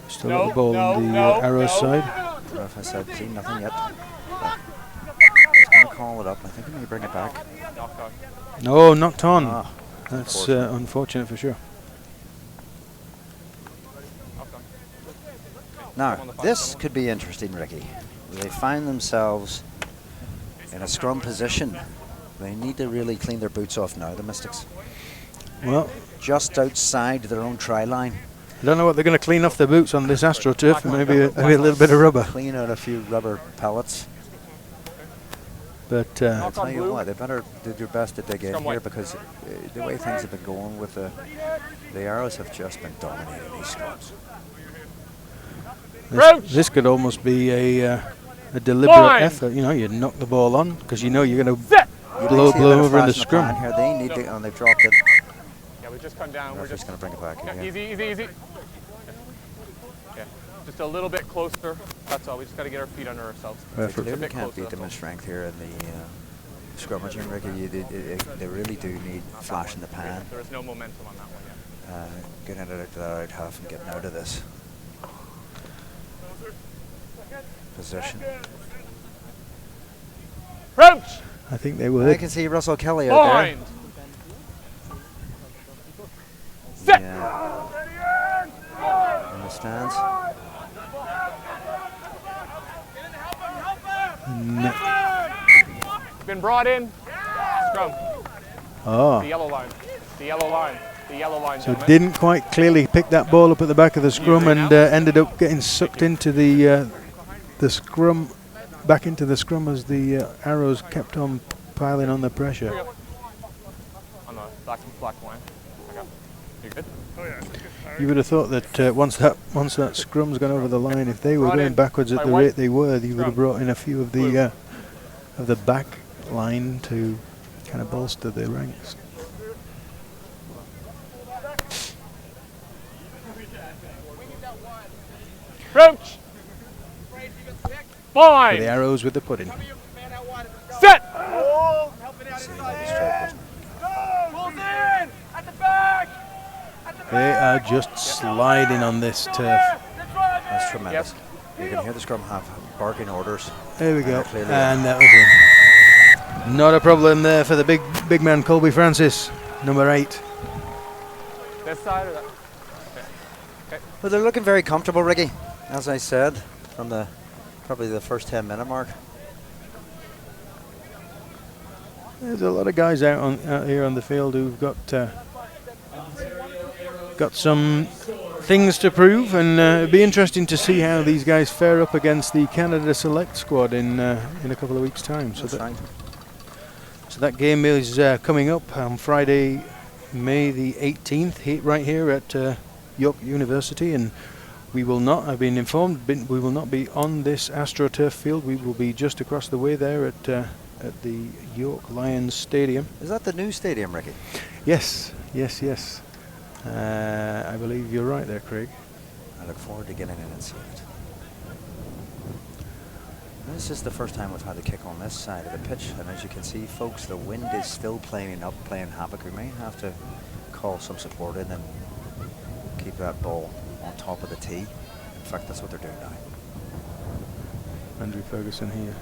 Still got the ball on the arrows side. The ref has said, see, nothing yet. He's going to call it up. I think he may bring it back. No, knocked on. That's unfortunate for sure. Now, this could be interesting, Ricky. They find themselves in a scrum position. They need to really clean their boots off now, the Mystics. Well, just outside their own try line. I don't know what they're going to clean off their boots on this AstroTurf. Maybe a little bit of rubber. Clean out a few rubber pellets. But I'll tell you what, they better do their best to dig in here because the way things have been going with the arrows have just been dominating these scrums. This could almost be a deliberate effort. You know, you knock the ball on because you know you're going to blow over in the scrum. Here. They need to, and they've dropped it. Yeah, we just come down. We're just going to bring it back again. Easy. Yeah, just a little bit closer. That's all. We just got to get our feet under ourselves. They clearly can't beat them in strength here in the scrummaging, Ricky. They really do need flash in the pan. There is no momentum on that one yet. Getting it out to that out half and getting out of this position. Crouch! I think they would. I can see Russell Kelly out there. Sit! Yeah. In the stands. Been brought in. Scrum. Oh. The yellow line. The yellow line. The yellow line. So gentlemen. didn't quite clearly pick that ball up at the back of the scrum and ended up getting sucked into the scrum, back into the scrum as the arrows kept on piling on the pressure. On the black line. Okay. You good? Oh yeah. You would have thought that once that scrum's gone over the line, if they were going backwards at the rate they were, you would have brought in a few of the back line to kind of bolster the ranks. Crouch. Fine. For the arrows with the pudding. Set. They are just sliding on this turf. That's tremendous. Yep. You can hear the scrum half barking orders. There we go. And that was in. Not a problem there for the big man Colby Francis, number 8. This side or that? Okay. Well, they're looking very comfortable, Ricky. As I said, from probably the first 10-minute mark. There's a lot of guys out here on the field who've got some things to prove, and it'd be interesting to see how these guys fare up against the Canada Select squad in a couple of weeks' time. So that game is coming up on Friday, May the 18th, right here at York University, and we will not, I've been informed, we will not be on this AstroTurf field. We will be just across the way there at at the York Lions Stadium. Is that the new stadium, Ricky? Yes, yes, yes. I believe you're right there, Craig. I look forward to getting in and seeing it. This is the first time we've had the kick on this side of the pitch, and as you can see, folks, the wind is still playing havoc. We may have to call some support in and keep that ball on top of the tee. In fact, that's what they're doing now. Andrew Ferguson here.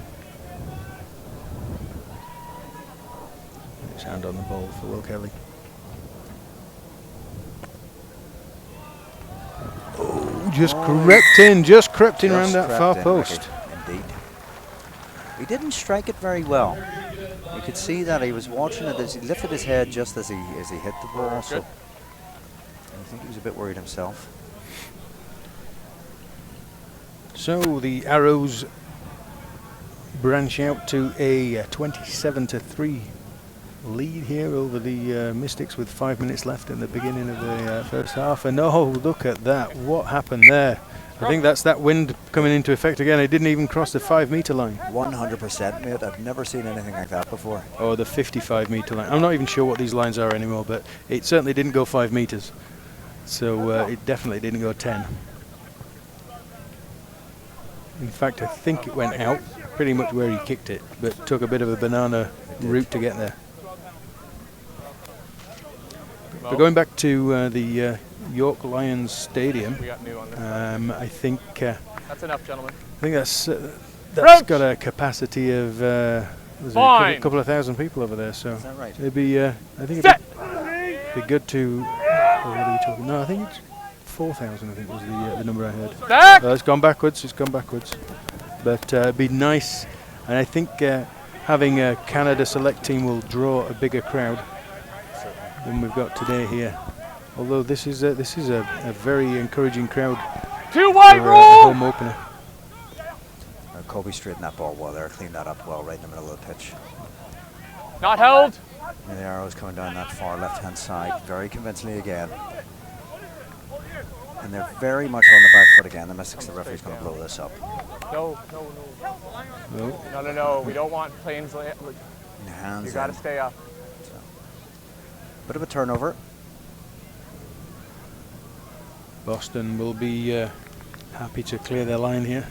His hand on the ball for Will Kelly. Oh, just crept in around that far post. Indeed. He didn't strike it very well. You could see that he was watching it as he lifted his head just as he hit the ball. So I think he was a bit worried himself. So the Arrows branch out to a 27-3 lead here over the Mystics with 5 minutes left in the beginning of the first half. And oh, look at that! What happened there? I think that's that wind coming into effect again. It didn't even cross the 5-meter line. 100%, mate. I've never seen anything like that before. Or the 55-meter line. I'm not even sure what these lines are anymore, but it certainly didn't go 5 meters. So it definitely didn't go 10. In fact, I think it went out pretty much where he kicked it, but took a bit of a banana route to get there. But going back to the York Lions Stadium, We got new on this. I think That's enough, gentlemen. I think that's got a capacity of there's Fine. a couple of thousand people over there. So Is that right? it'd be I think Set. it'd be good to. What are we talking? No, I think it's 4,000. I think was the number I heard. Back. It's gone backwards. It's gone backwards. But it'd be nice, and I think having a Canada select team will draw a bigger crowd than we've got today here. Although this is a very encouraging crowd Two wide for a rule. home opener. Kobe straightened that ball well there, cleaned that up well right in the middle of the pitch. Not held. And the Arrows coming down that far left-hand side very convincingly again. And they're very much on the back foot again. The Mystics, the referee's going to blow this up. No. No. We don't want planes. Hands You got to in. stay up. Bit of a turnover. Boston will be happy to clear their line here.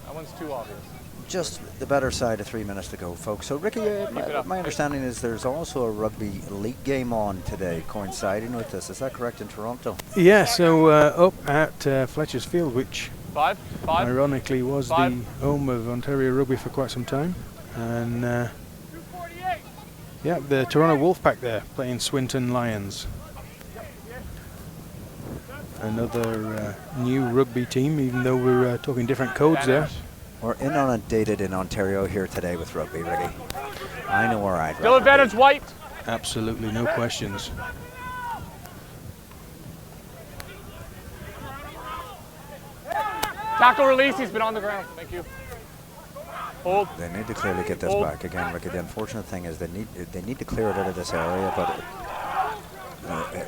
That one's too obvious. Just the better side of 3 minutes to go, folks. So, Ricky, my understanding is there's also a rugby league game on today coinciding with this. Is that correct in Toronto? Yeah, so up at Fletcher's Field, which Five. ironically was the 5. home of Ontario Rugby for quite some time. And yeah, the Toronto Wolfpack there playing Swinton Lions. Another new rugby team, even though we're talking different codes there. We're inundated in Ontario here today with rugby, Ricky. I know where I'd Still rather advantage be. white. Absolutely, no questions. Tackle release. He's been on the ground. Thank you. Hold. They need to clearly get this back again, Ricky. The unfortunate thing is they need to clear it out of this area, but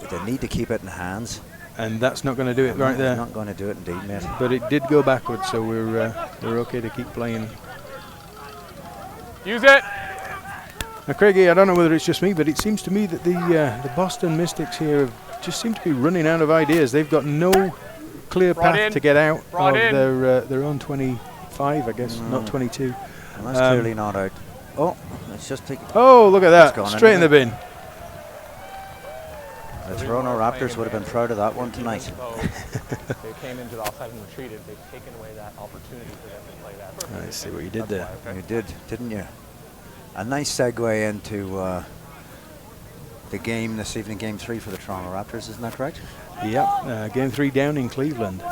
they need to keep it in hands. And that's not going to do it right there. Not going to do it indeed, mate. But it did go backwards, so we're okay to keep playing. Use it. Now, Craigie, I don't know whether it's just me, but it seems to me that the Boston Mystics here just seem to be running out of ideas. They've got no clear path to get out of their own 25, I guess, not 22. And that's clearly not out. Oh, let's just take. Oh, look at It's that! gone Straight in the anyway. bin. The Toronto Raptors would have been proud of that one tonight. They came into the offside and retreated. They've taken away that opportunity for them to play that. I see what you did there. You did, didn't you? A nice segue into the game this evening, Game 3 for the Toronto Raptors, isn't that correct? Yep, Game 3 down in Cleveland.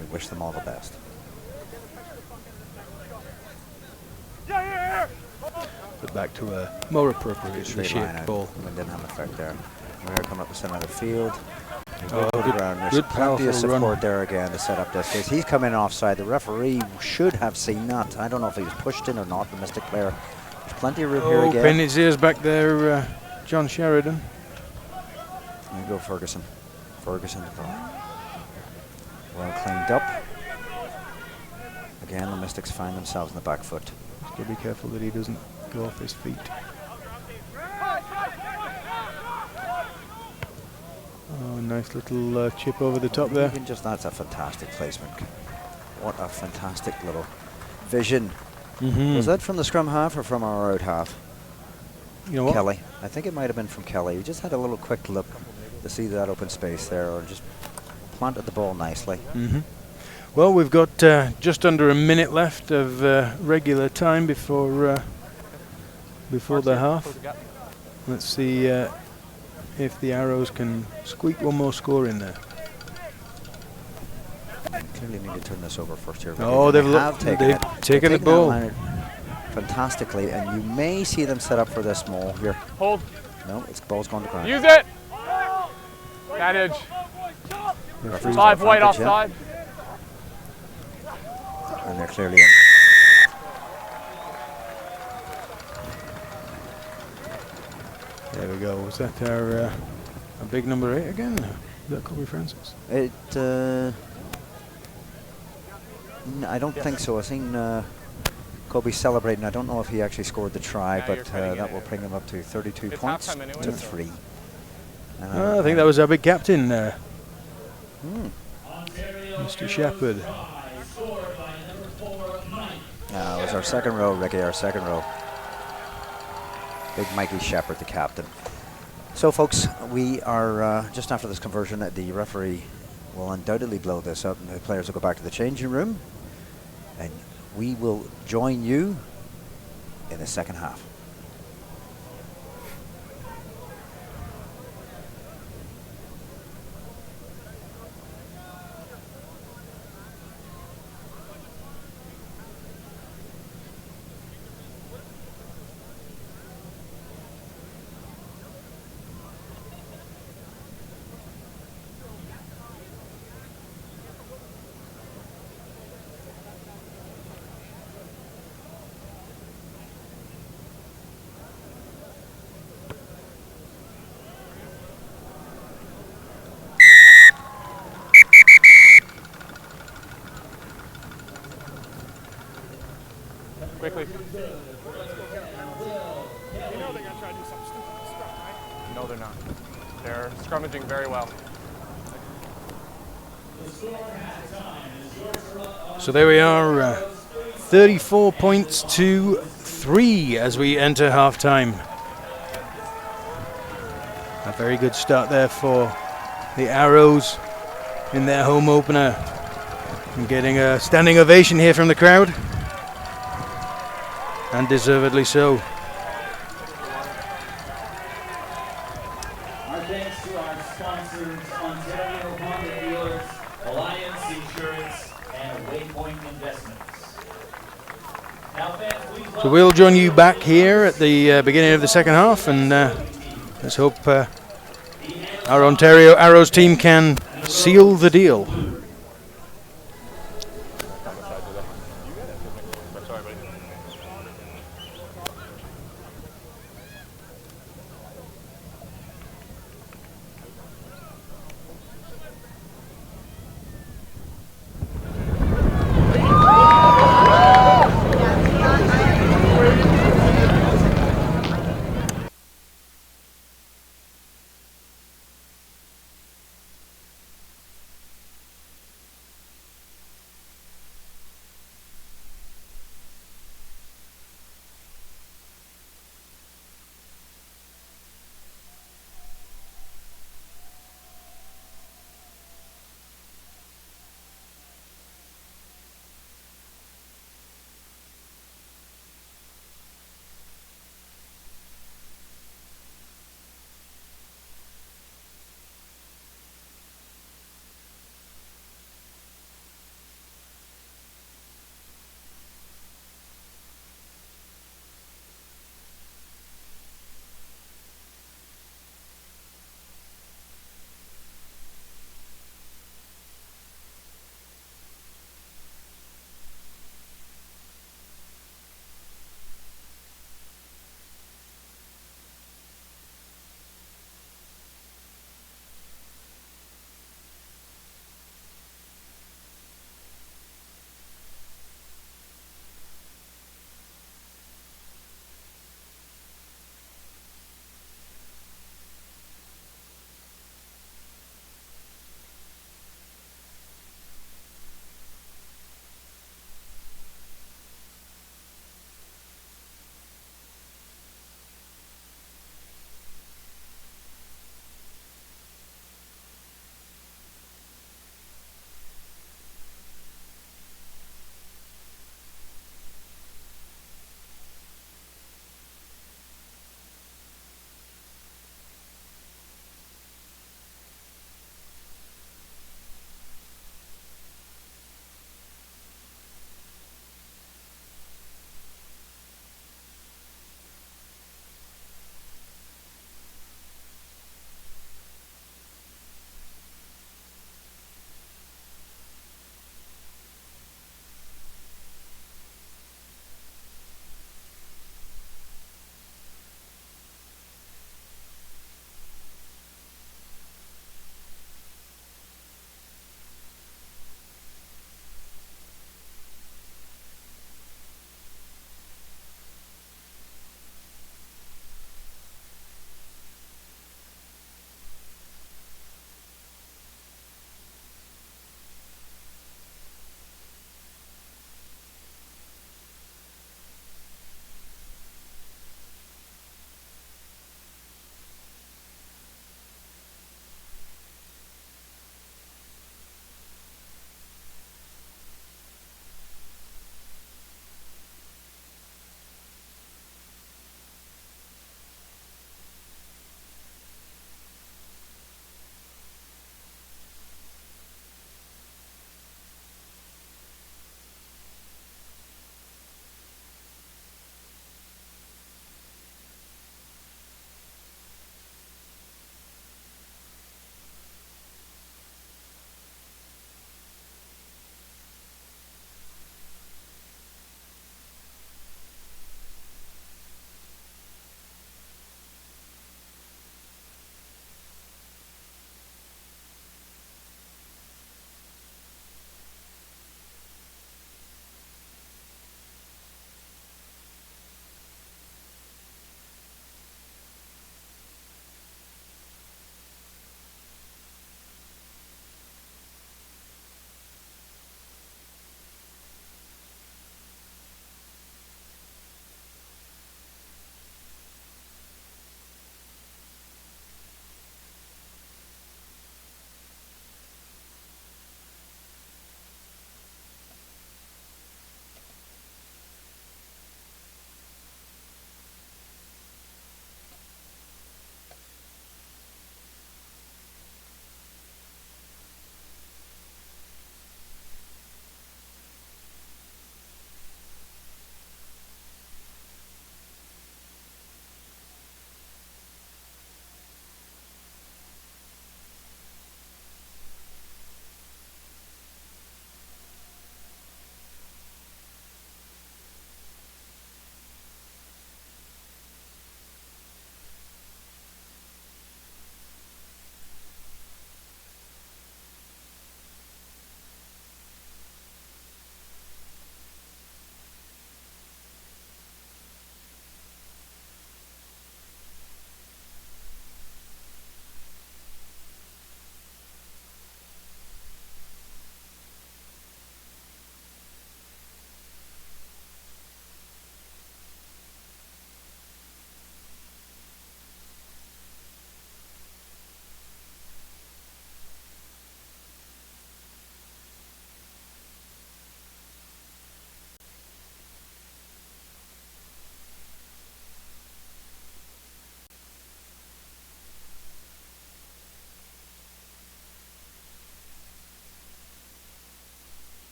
We wish them all the best. But back to a more appropriately Straight line shaped out. ball. We didn't have an effect there. We're coming up the centre of the field. Oh, There's good plenty of powerful support run. there again to set up this case. He's coming offside. The referee should have seen that. I don't know if he was pushed in or not, the Mystic player. There's plenty of room here Oh, again. pinning his ears back there, John Sheridan. There you go, Ferguson. Ferguson to goal. Well cleaned up. Again, the Mystics find themselves in the back foot. Just gotta be careful that he doesn't go off his feet. Oh, nice little chip over the top there. Even just that's a fantastic placement. What a fantastic little vision. Was that from the scrum half or from our out half? You know what? Kelly. I think it might have been from Kelly. He just had a little quick look to see that open space there, or just planted the ball nicely. Well, we've got just under a minute left of regular time before the half. Let's see if the Arrows can squeak one more score in there. Clearly need to turn this over first here. Oh, they've taken the ball fantastically, and you may see them set up for this small here. Hold. No, it's ball's gone to ground. Use it. Advantage. 5 white offside. And they're clearly in. There we go. Was that our big number 8 again? Is that Kobe Francis? I don't think so. I've seen Kobe celebrating. I don't know if he actually scored the try, but that will bring him up to 32 points to 3. I think that was our big captain, Mr. Shepherd. It was our second row, Ricky, our second row. Big Mikey Shepherd, the captain. So, folks, we are just after this conversion. The referee will undoubtedly blow this up, and the players will go back to the changing room. And we will join you in the second half. Quickly. You know they're going to try to do something stupid with scrum, right? No, they're not. They're scrummaging very well. So there we are, 34 points to 3 as we enter half-time. A very good start there for the Arrows in their home opener. And getting a standing ovation here from the crowd. And deservedly so. Our thanks to our sponsors, Ontario Honda Dealers, Alliance Insurance, and Waypoint Investments. Now, fans, please So we'll join you back here at the beginning of the second half, and let's hope our Ontario Arrows team can seal the deal.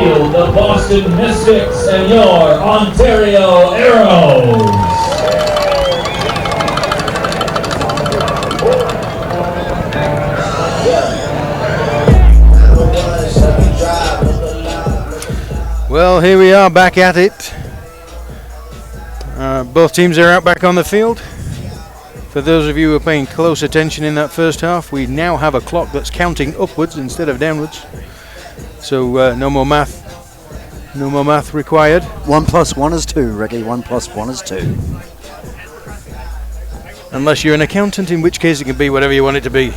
field, the Boston Mystics and your Ontario Arrows. Well, here we are back at it. Both teams are out back on the field. For those of you who are paying close attention in that first half, we now have a clock that's counting upwards instead of downwards. So no more math required. 1 + 1 is 2, Ricky. 1 + 1 is 2. Unless you're an accountant, in which case it can be whatever you want it to be.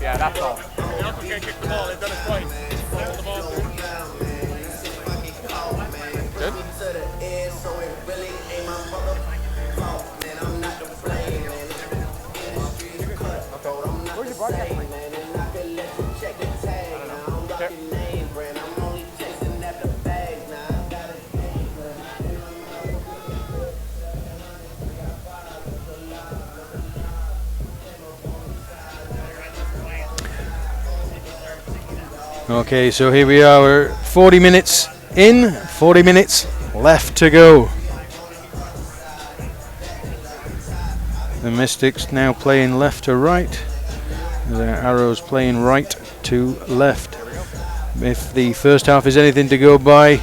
Yeah, that's all. Good. Where's your broadcast mic? Okay, so here we are. We're 40 minutes in, 40 minutes left to go. The Mystics now playing left to right. The Arrows playing right to left. If the first half is anything to go by,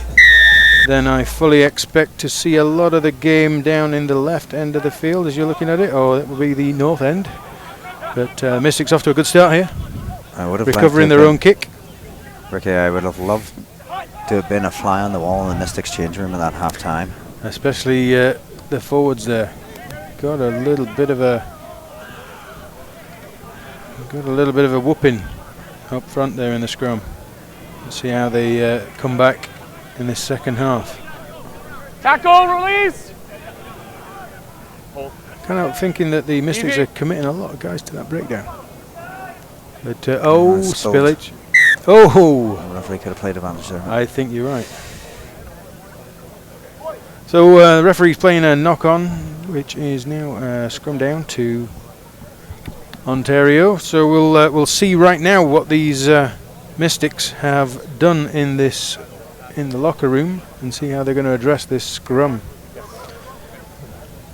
then I fully expect to see a lot of the game down in the left end of the field as you're looking at it. Oh, that will be the north end. But Mystics off to a good start here. I would have recovering their own kick. Ricky, I would have loved to have been a fly on the wall in the Mystics change room at that half time. Especially the forwards there. Got a little bit of a whooping up front there in the scrum. Let's see how they come back in this second half. Tackle, release! Kind of thinking that the Mystics are committing a lot of guys to that breakdown. But spillage. Oh! The referee could have played advantage there. I think you're right. So the referee's playing a knock-on, which is now scrum down to Ontario. So we'll see right now what these Mystics have done in the locker room and see how they're going to address this scrum. Yes.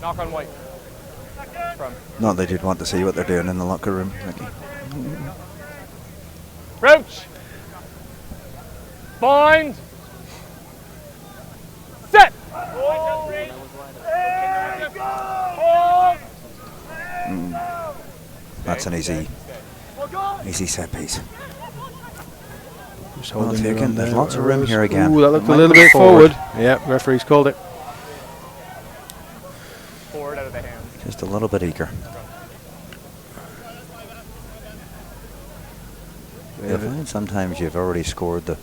Knock on white. From. No, they did want to see what they're doing in the locker room, Ricky. Crouch. Bind. Set. That's an easy set piece. Just Well holding taken. their own There's there. lots of room here again. Ooh, that looked a Might little be bit forward. Yeah, referee's called it. Forward out of the hands. Just a little bit eager. You find sometimes you've already scored the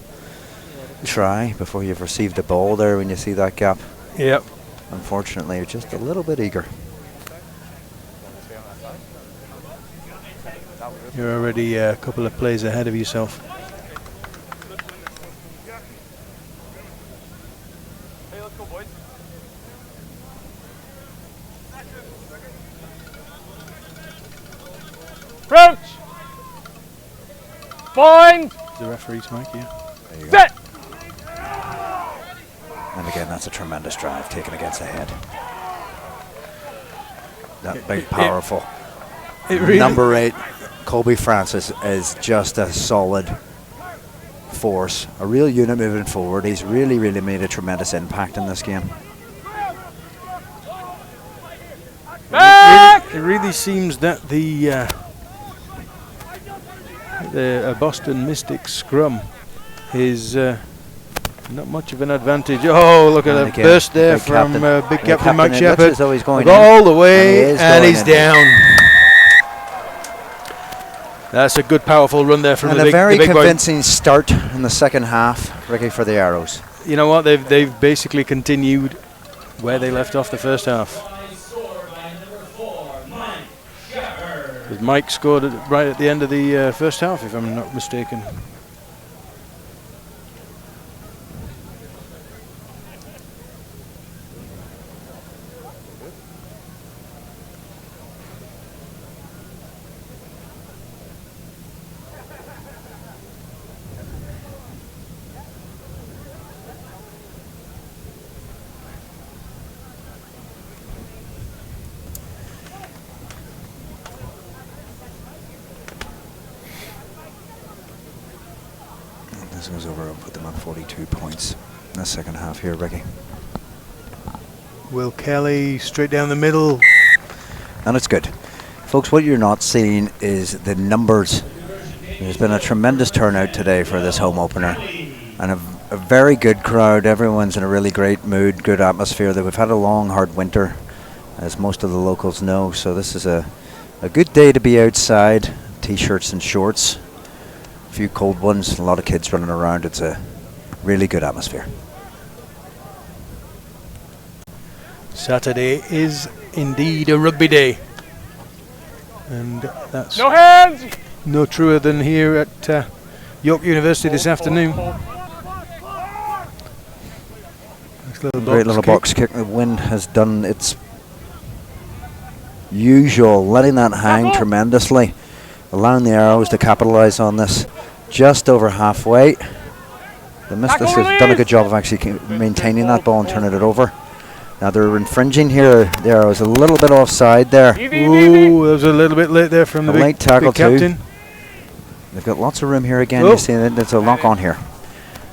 try before you've received the ball there when you see that gap. Yep. Unfortunately, you're just a little bit eager. You're already a couple of plays ahead of yourself. Hey, let's go, boys. Crouch. Bind. The referee's mic, yeah. There you go. Set. And again, that's a tremendous drive taken against the head. That big, powerful. It really Number 8, Colby Francis, is just a solid force, a real unit moving forward. He's really, really made a tremendous impact in this game. Back. It really seems that the Boston Mystics scrum is not much of an advantage. Oh, look at And a again, burst there big from captain. big And the captain Mike captain, it looks Shepherd. as though he's going all in. the way, And he is and going he's in. down. That's a good, powerful run there from And the a big, very the big boy. convincing start in the second half, Ricky, for the Arrows. You know what? They've basically continued where they left off the first half. Because Mike scored right at the end of the first half, if I'm not mistaken. This goes over and put them on 42 points in the second half here, Ricky. Will Kelly straight down the middle. And it's good. Folks, what you're not seeing is the numbers. There's been a tremendous turnout today for this home opener. And a very good crowd. Everyone's in a really great mood, good atmosphere. That we've had a long, hard winter, as most of the locals know. So this is a good day to be outside. T-shirts and shorts. A few cold ones. A lot of kids running around. It's a really good atmosphere. Saturday is indeed a rugby day. And that's No hands! no truer than here at York University this afternoon. Nice little Great little box kick. The wind has done its usual, letting that hang tremendously, allowing the Arrows to capitalise on this just over halfway. The Mystics has done a good job of actually maintaining that ball and turning it over. Now they're infringing here. The Arrows a little bit offside there. Ooh, that was a little bit late there from the late tackle big captain. too. They've got lots of room here again. You see that there's a lock on here.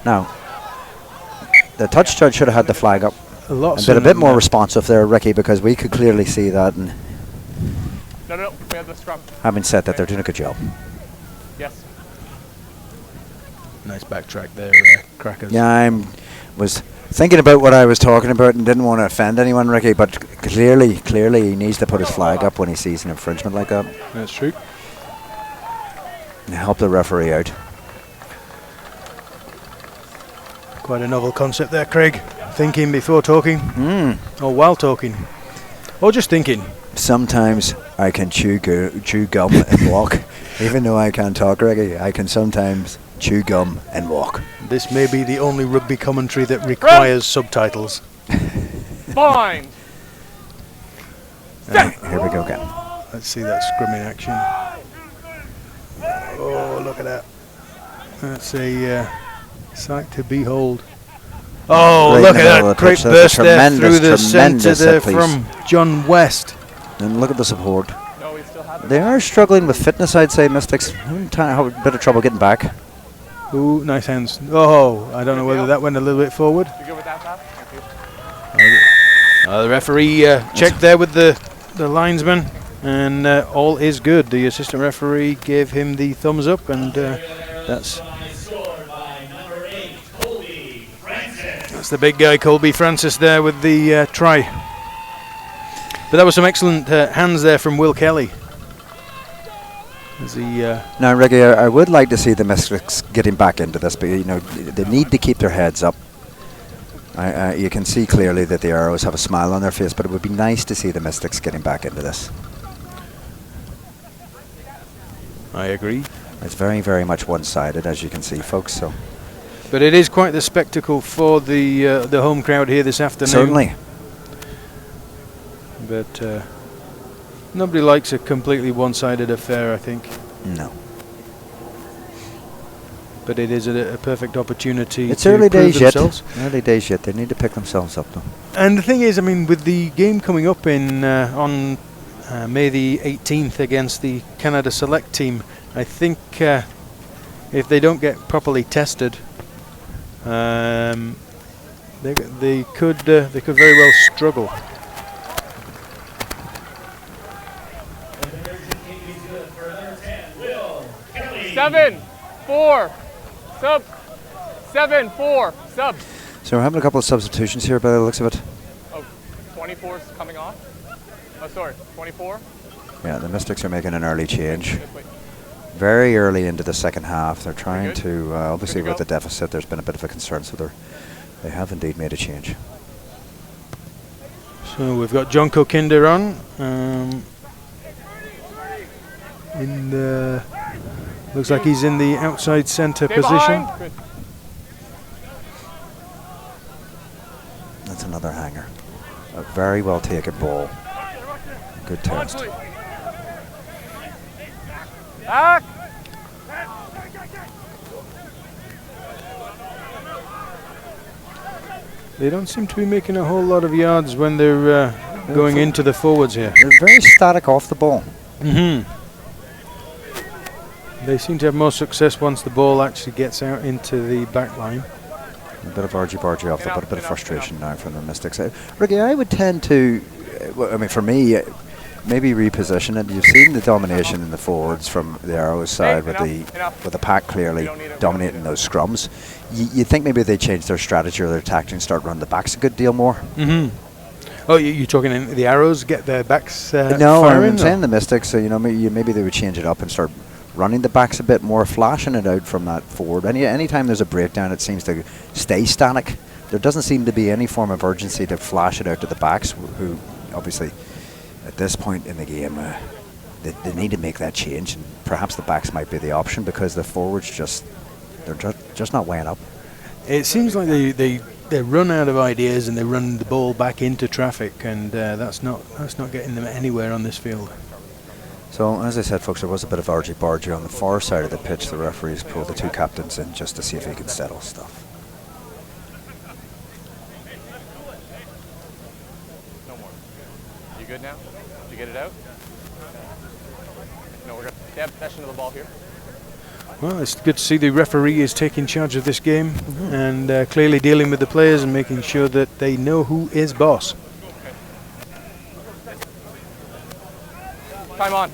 Now, the touch judge should have had the flag up. And been a bit more responsive there, Ricky, because we could clearly see that. And No, we have the scrum. having said that, they're doing a good job. Yes. Nice backtrack there, Crackers. Yeah, I was thinking about what I was talking about and didn't want to offend anyone, Ricky, but clearly he needs to put his flag up when he sees an infringement like that. That's true. And help the referee out. Quite a novel concept there, Craig. Thinking before talking, or while talking, or just thinking. Sometimes I can chew gum and walk. Even though I can't talk, Ricky, I can sometimes chew gum and walk. This may be the only rugby commentary that requires subtitles. Fine. Here we go again. Let's see that scrum in action. Oh, look at that. That's a sight to behold. Oh, Great look in at the middle that of the great pitch. That's burst a there through the tremendous centre there set piece. from John West. And look at the support. No, we still have it. They are struggling with fitness, I'd say, Mystics. Having a bit of trouble getting back. Ooh, nice hands. Oh, I don't know whether that went a little bit forward. You good with that, Pat? Thank you. The referee checked there with the linesman, and all is good. The assistant referee gave him the thumbs up, and that's the big guy, Colby Francis, there with the try. But that was some excellent hands there from Will Kelly. As he, Now, Ricky, I would like to see the Mystics getting back into this, but you know they need to keep their heads up. You can see clearly that the Arrows have a smile on their face, but it would be nice to see the Mystics getting back into this. I agree. It's very, very much one-sided, as you can see, folks. So, but it is quite the spectacle for the home crowd here this afternoon. certainly. But nobody likes a completely one-sided affair, I think. No. But it is a perfect opportunity It's to early prove days yet. themselves. Early days yet. They need to pick themselves up, though. And the thing is, I mean, with the game coming up in on May the 18th against the Canada Select team, I think if they don't get properly tested, they could very well struggle. Seven, 4, sub. 7, 4, sub. So we're having a couple of substitutions here by the looks of it. Oh, 24's coming off. Oh, sorry, 24. Yeah, the Mystics are making an early change. Just wait. Very early into the second half. They're trying good? to, obviously Good to with the go? deficit, there's been a bit of a concern, so they have indeed made a change. So we've got John Kokinder on. Looks like he's in the outside centre Stay position. behind. Good. That's another hanger. A very well taken ball. Good test. Back. They don't seem to be making a whole lot of yards when they're going into the forwards here. They're very static off the ball. Mm-hmm. They seem to have more success once the ball actually gets out into the back line. A bit of argy-bargy off, but a bit of frustration now from the Mystics. Ricky, I would tend to, I mean, for me, maybe reposition it. You've seen the domination in the forwards from the Arrows side with the pack clearly dominating those scrums. You'd think maybe they change their strategy or their tactics and start running the backs a good deal more. Oh, you're talking in the Arrows get their backs no, firing? I'm saying the Mystics, so, you know, maybe they would change it up and start running the backs a bit more, flashing it out from that forward. Anytime there's a breakdown, it seems to stay static. There doesn't seem to be any form of urgency to flash it out to the backs, who obviously at this point in the game they need to make that change, and perhaps the backs might be the option because the forwards they're just not weighing up. It seems like they run out of ideas and they run the ball back into traffic, and that's not getting them anywhere on this field. So, as I said, folks, there was a bit of argy-bargy on the far side of the pitch. The referees pulled the two captains in just to see if they could settle stuff. No more. You good now? Did you get it out? No, we're going to have possession of the ball here. Well, it's good to see the referee is taking charge of this game and clearly dealing with the players and making sure that they know who is boss. Time on.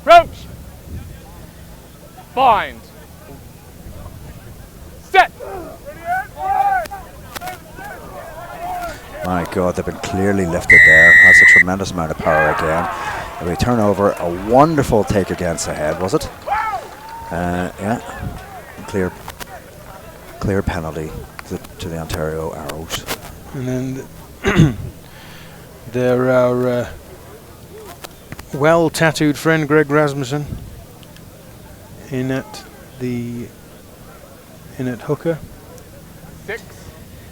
Crouch. Bind. Set. My God, they've been clearly lifted there. That's a tremendous amount of power again. A turnover, a wonderful take against the head, was it? Yeah. Clear penalty to the Ontario Arrows. And then there our well-tattooed friend Greg Rasmussen in at hooker. 6.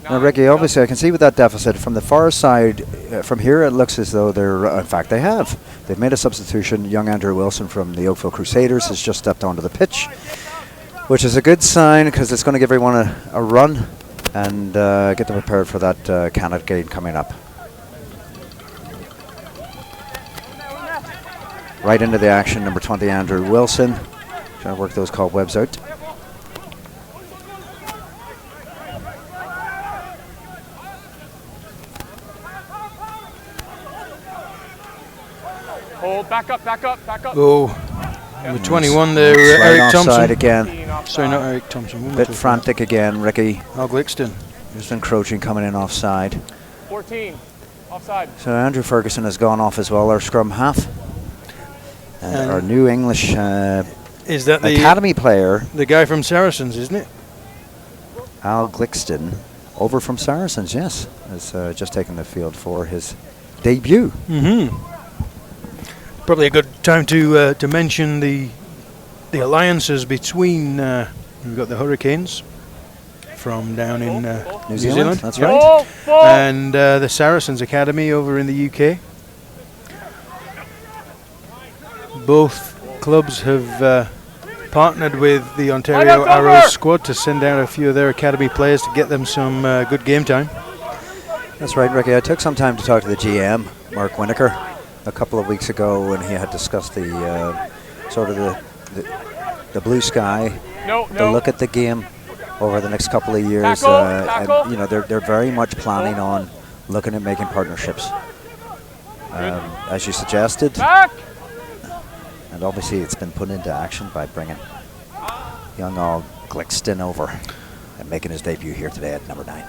Now, Ricky, obviously I can see with that deficit from the far side, from here it looks as though in fact they've made a substitution. Young Andrew Wilson from the Oakville Crusaders has just stepped onto the pitch, which is a good sign because it's going to give everyone a run and get them prepared for that Canada game coming up. Right into the action, number 20, Andrew Wilson, trying to work those cobwebs out. Hold, back up. Oh, number 21 there, Eric Thompson. Again. Sorry, not Eric Thompson. Bit frantic again, Ricky. Al Glixton. Just encroaching, coming in offside. 14, offside. So Andrew Ferguson has gone off as well, our scrum half. Our new English is that the academy player. The guy from Saracens, isn't it? Al Glixton, over from Saracens, yes. Has just taken the field for his debut. Probably a good time to mention the alliances between we've got the Hurricanes from down in New Zealand. That's right. And the Saracens Academy over in the UK. Both clubs have partnered with the Ontario Arrows squad to send out a few of their academy players to get them some good game time. That's right, Ricky. I took some time to talk to the GM, Mark Winokur, a couple of weeks ago when he had discussed the sort of the blue sky, the look at the game over the next couple of years. And, you know, they're very much planning on looking at making partnerships, as you suggested. And obviously it's been put into action by bringing young Al Glixton over and making his debut here today at number 9.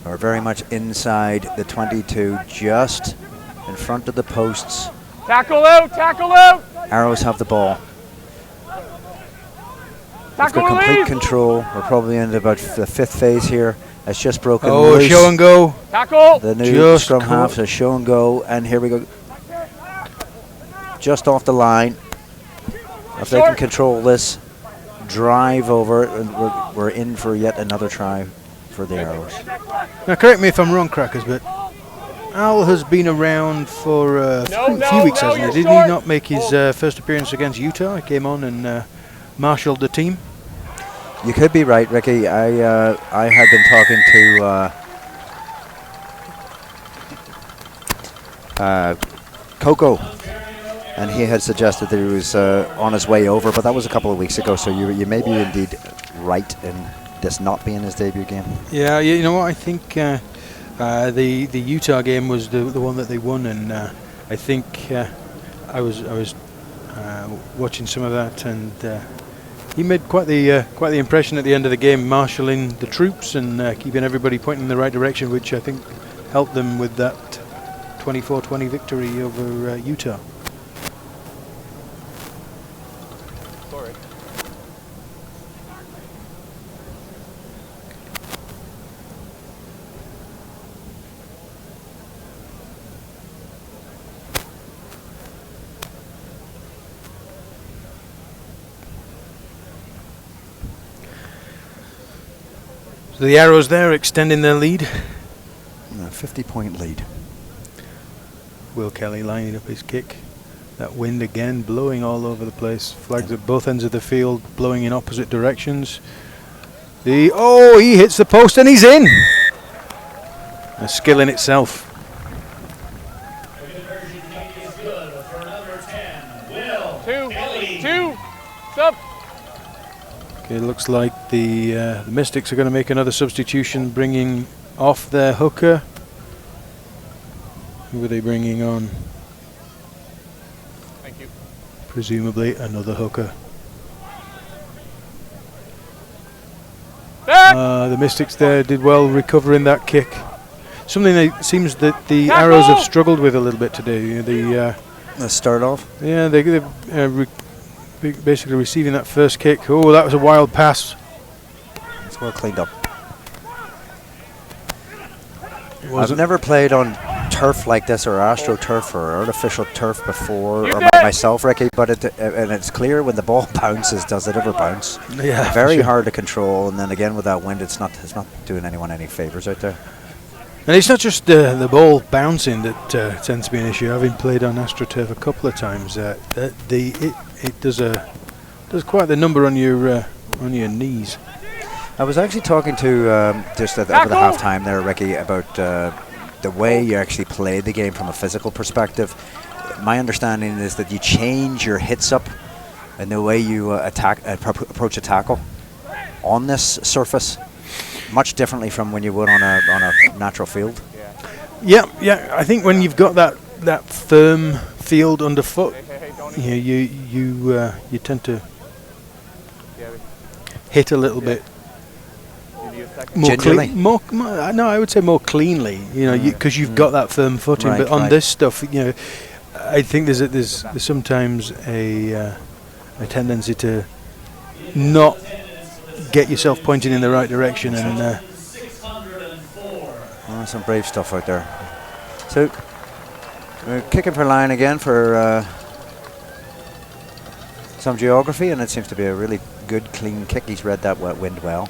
We're very much inside the 22, just in front of the posts. Tackle out! Arrows have the ball. We've got complete control. We're probably into about the 5th phase here. It's just broken loose. Show and go. Tackle. The new scrum half is show and go, and here we go. Just off the line. If they can control this, drive over, and we're in for yet another try for the Arrows. Now, correct me if I'm wrong, Crackers, but Al has been around for a few weeks, hasn't he? Did he not make his first appearance against Utah? He came on and marshaled the team. You could be right, Ricky. I had been talking to Coco, and he had suggested that he was on his way over, but that was a couple of weeks ago. So you may be indeed right in this not being his debut game. Yeah, you know what? I think the Utah game was the one that they won, and I think I was watching some of that, and he made quite the impression at the end of the game, marshalling the troops and keeping everybody pointing in the right direction, which I think helped them with that 24-20 victory over Utah. Sorry. So the Arrows there extending their lead. 50-point lead. Will Kelly lining up his kick. That wind again blowing all over the place. Flags at both ends of the field, blowing in opposite directions. He hits the post and he's in. A skill in itself. Two. Stop. Okay, looks like the Mystics are going to make another substitution, bringing off their hooker. Who are they bringing on? Thank you. Presumably another hooker. The Mystics there did well recovering that kick. Something that seems that the Arrows have struggled with a little bit today. Let's start off. Yeah, they're basically receiving that first kick. Oh, that was a wild pass. It's well cleaned up. I've never played on turf like this, or AstroTurf, or artificial turf before, or myself, Ricky. But and it's clear when the ball bounces, does it ever bounce? Yeah, very hard to control. And then again with that wind, it's not doing anyone any favors out there. And it's not just the ball bouncing that tends to be an issue. Having played on AstroTurf a couple of times, it does quite the number on your knees. I was actually talking to just over the halftime there, Ricky, about the way you actually play the game from a physical perspective. My understanding is that you change your hits up and the way you approach a tackle on this surface much differently from when you would on a natural field. Yeah. I think when you've got that firm field underfoot, you tend to hit a little bit. I would say more cleanly, because you've got that firm footing. Right, but on this stuff, I think there's sometimes a tendency to not get yourself pointing in the right direction, and some brave stuff out there. So we're kicking for line again for some geography, and it seems to be a really good, clean kick. He's read that wind well.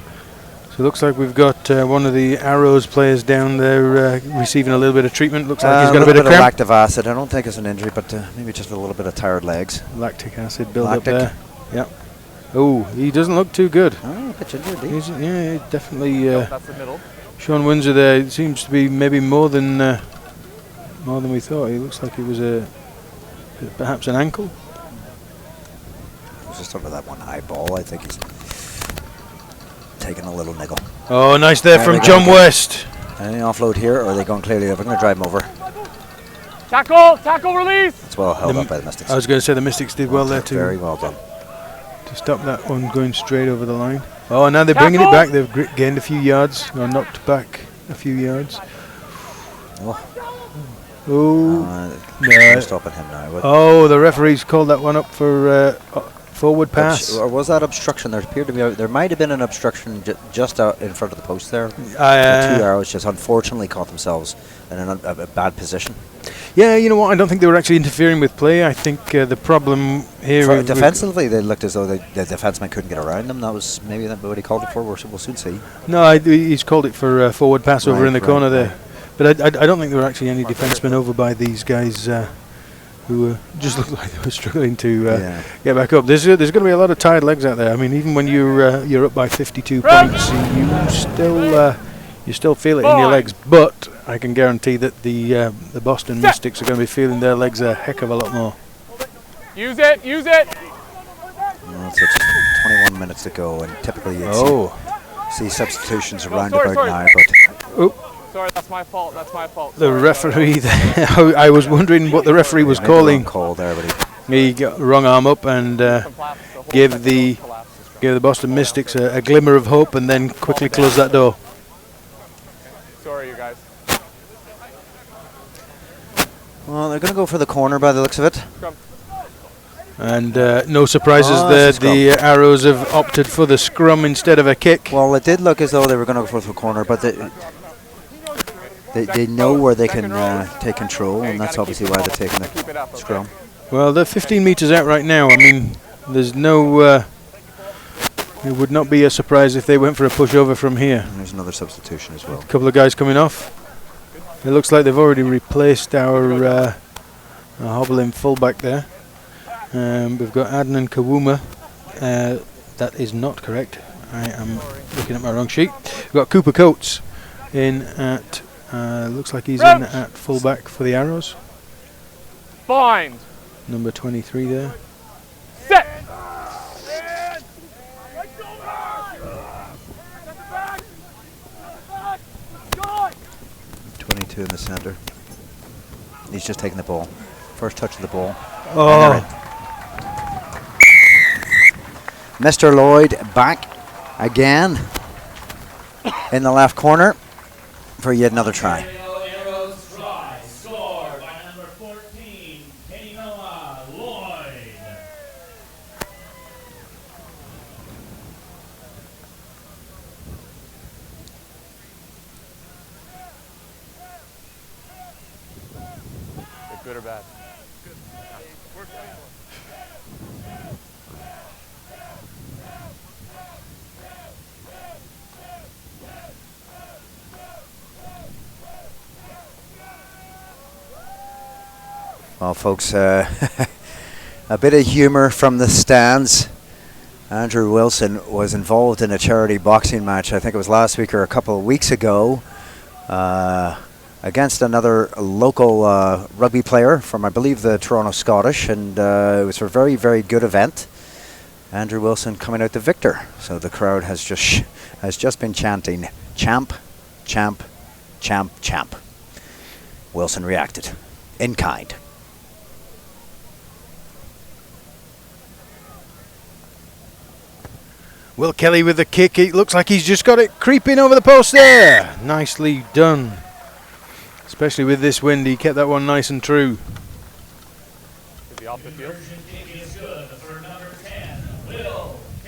So it looks like we've got one of the Arrows players down there receiving a little bit of treatment. Looks like he's got a bit of cramp. Lactic acid. I don't think it's an injury, but maybe just a little bit of tired legs. Lactic acid build up there. Yep. Oh, he doesn't look too good. Oh, a bit injured. Yeah, definitely. That's the middle. Sean Windsor there. It seems to be maybe more than we thought. He looks like it was perhaps an ankle. It was just under that one high ball. I think he's taking a little niggle. Oh, nice there from John West. Any offload here, or are they going clearly over? I'm going to drive him over. Tackle, release. It's well held up by the Mystics. I was going to say the Mystics did well there too. Very well done. To stop that one going straight over the line. Oh, now they're bringing it back. They've gained a few yards, or knocked back a few yards. No. Stopping him now. Oh, the referee's called that one up for forward pass. Or was that obstruction? There appeared to be. There might have been an obstruction just out in front of the post there. The two Arrows just unfortunately caught themselves in a bad position. Yeah, you know what? I don't think they were actually interfering with play. I think the problem here... defensively, they looked as though the defenseman couldn't get around them. That was maybe what he called it for. We'll soon see. No, he's called it for forward pass over in the corner there. But I don't think there were actually any defensemen over by these guys who just looked like they were struggling to get back up. There's going to be a lot of tired legs out there. I mean, even when you're up by 52 points, you still feel it in your legs. But I can guarantee that the Boston Mystics are going to be feeling their legs a heck of a lot more. Use it, use it. Well, it's 21 minutes to go, and typically you'd see substitutions around about now. But sorry, that's my fault. That's my fault. The referee, I was wondering what the referee was calling. Call there, but he got the wrong arm up and gave the Boston Mystics a glimmer of hope, and then quickly closed that door. Sorry, you guys. Well, they're going to go for the corner by the looks of it. Scrum. And no surprises there. The Arrows have opted for the scrum instead of a kick. Well, it did look as though they were going to go for the corner, but they know where they can take control, and that's obviously why they're taking the scrum. Well, they're 15 meters out right now. I mean, there's no... it would not be a surprise if they went for a pushover from here. And there's another substitution as well. A couple of guys coming off. It looks like they've already replaced our hobbling fullback there. We've got Adnan Kawuma. That is not correct. I am looking at my wrong sheet. We've got Cooper Coates in at... looks like he's in at fullback for the Arrows. Bind. Number 23 there. Set. 22 in the center. He's just taking the ball. First touch of the ball. Oh. Mr. Lloyd back again in the left corner for yet another try. Arrows try, scored by number 14, Keninoa Lloyd. Good or bad? Well, folks, a bit of humor from the stands. Andrew Wilson was involved in a charity boxing match, I think it was last week or a couple of weeks ago, against another local rugby player from, I believe, the Toronto Scottish, and it was a very, very good event. Andrew Wilson coming out the victor. So the crowd has just been chanting, "Champ, champ, champ, champ." Wilson reacted in kind. Will Kelly with the kick. It looks like he's just got it creeping over the post there. Nicely done. Especially with this wind, he kept that one nice and true. Is he off the field?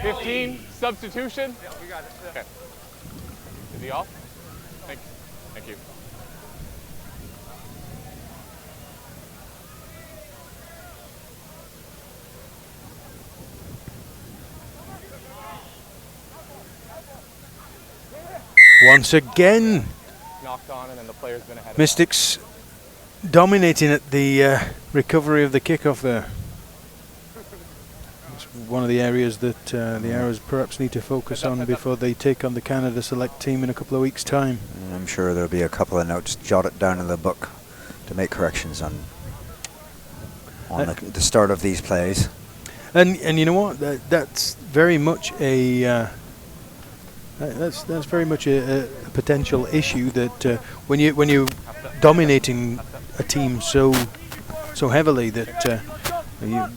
15, substitution. Yeah, we got it. Okay. Is he off? Thank you. Once again, Knocked on, and then the player's been ahead. Mystics dominating at the recovery of the kickoff there. It's one of the areas that the Arrows perhaps need to focus on before they take on the Canada Select team in a couple of weeks' time. I'm sure there'll be a couple of notes jotted down in the book to make corrections on the start of these plays. And you know what? That's very much a that's very much a potential issue that when you're dominating a team so heavily that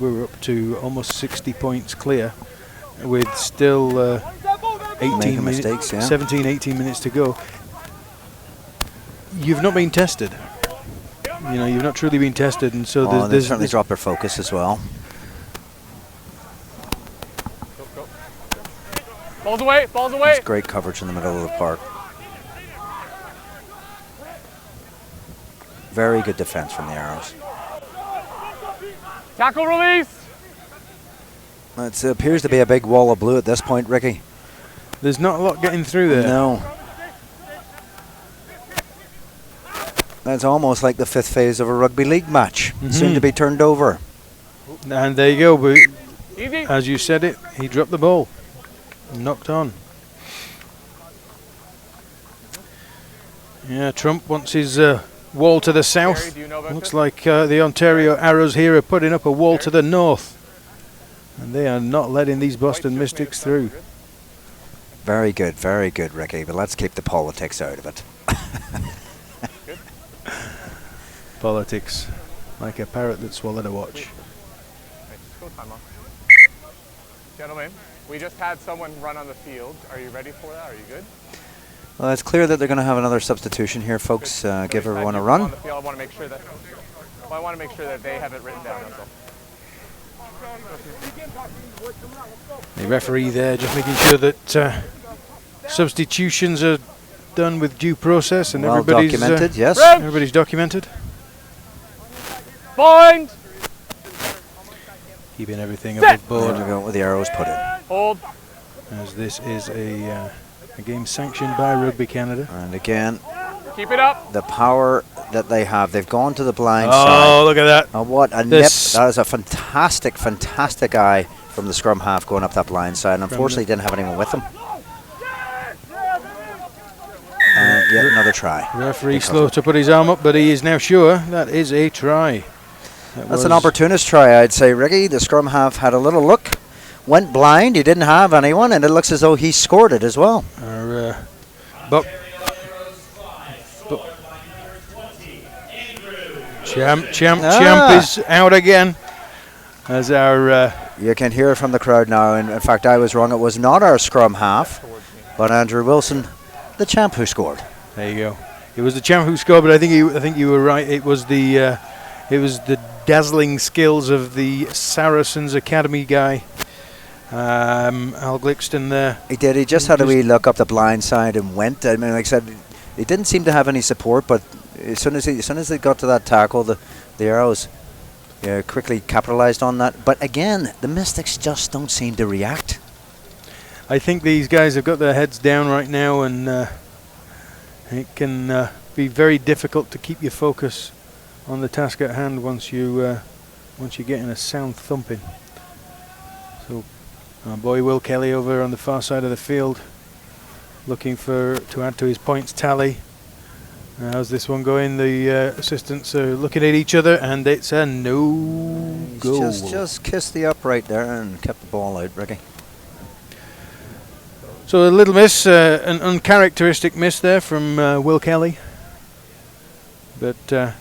we're up to almost 60 points clear with still 18 minutes, 17, 18 minutes to go. You've not been tested. You know, you've not truly been tested, and so they certainly dropped their focus as well. Go. Balls away, balls away. That's great coverage in the middle of the park. Very good defense from the Arrows. Tackle release. It appears to be a big wall of blue at this point, Ricky. There's not a lot getting through there. No. That's almost like the 5th phase of a rugby league match, Mm-hmm. soon to be turned over. And there you go. Easy. As you said it, he dropped the ball. Knocked on. Yeah, Trump wants his wall to the south. Gary, do you know about Looks this? like the Ontario Arrows here are putting up a wall to the north. And they are not letting these Boston Mystics through. Very good, Ricky. But let's keep the politics out of it. Politics. Like a parrot that swallowed a watch. Hey, go time off. Gentlemen, we just had someone run on the field. Are you ready for that? Are you good? Well, it's clear that they're going to have another substitution here, folks. Give everyone a On run. the field, I want to make sure that. Well, I want to make sure that they have it written down. That's all. The referee there just making sure that substitutions are done with due process and Well everybody's documented, yes. everybody's documented. Bind. Keeping everything above There we board, go with the arrows put in. Hold. as this is a game sanctioned by Rugby Canada. And again, Keep it up. the power that they have. They've gone to the blind Oh, side. look at that. Oh, what a nip. This- That is a fantastic eye from the scrum half going up that blind side. Unfortunately, didn't have anyone with him. And yet another try. Referee Because slow to put his arm up, but he is now sure that is a try. That's an opportunist try, I'd say, Ricky. The scrum half had a little look, went blind. He didn't have anyone, and it looks as though he scored it as well. Our, but Champ is out again. As our You can hear it from the crowd now. And in fact, I was wrong. It was not our scrum half, but Andrew Wilson, the champ, who scored. there you go. It was the Champ who scored, but I think you were right. It was the dazzling skills of the Saracens Academy guy, Al Glixton there. He did. He just had a wee look up the blind side and went. I mean, like I said, he didn't seem to have any support, but as soon as they got to that tackle, the Arrows quickly capitalized on that. But again, the Mystics just don't seem to react. I think these guys have got their heads down right now, and it can be very difficult to keep your focus on the task at hand once you get in a sound thumping. So, our boy Will Kelly over on the far side of the field, looking to add to his points tally. How's this one going? The assistants are looking at each other, and it's a no goal. Just kissed the upright there and kept the ball out, Ricky. So a little miss, an uncharacteristic miss there from Will Kelly. But our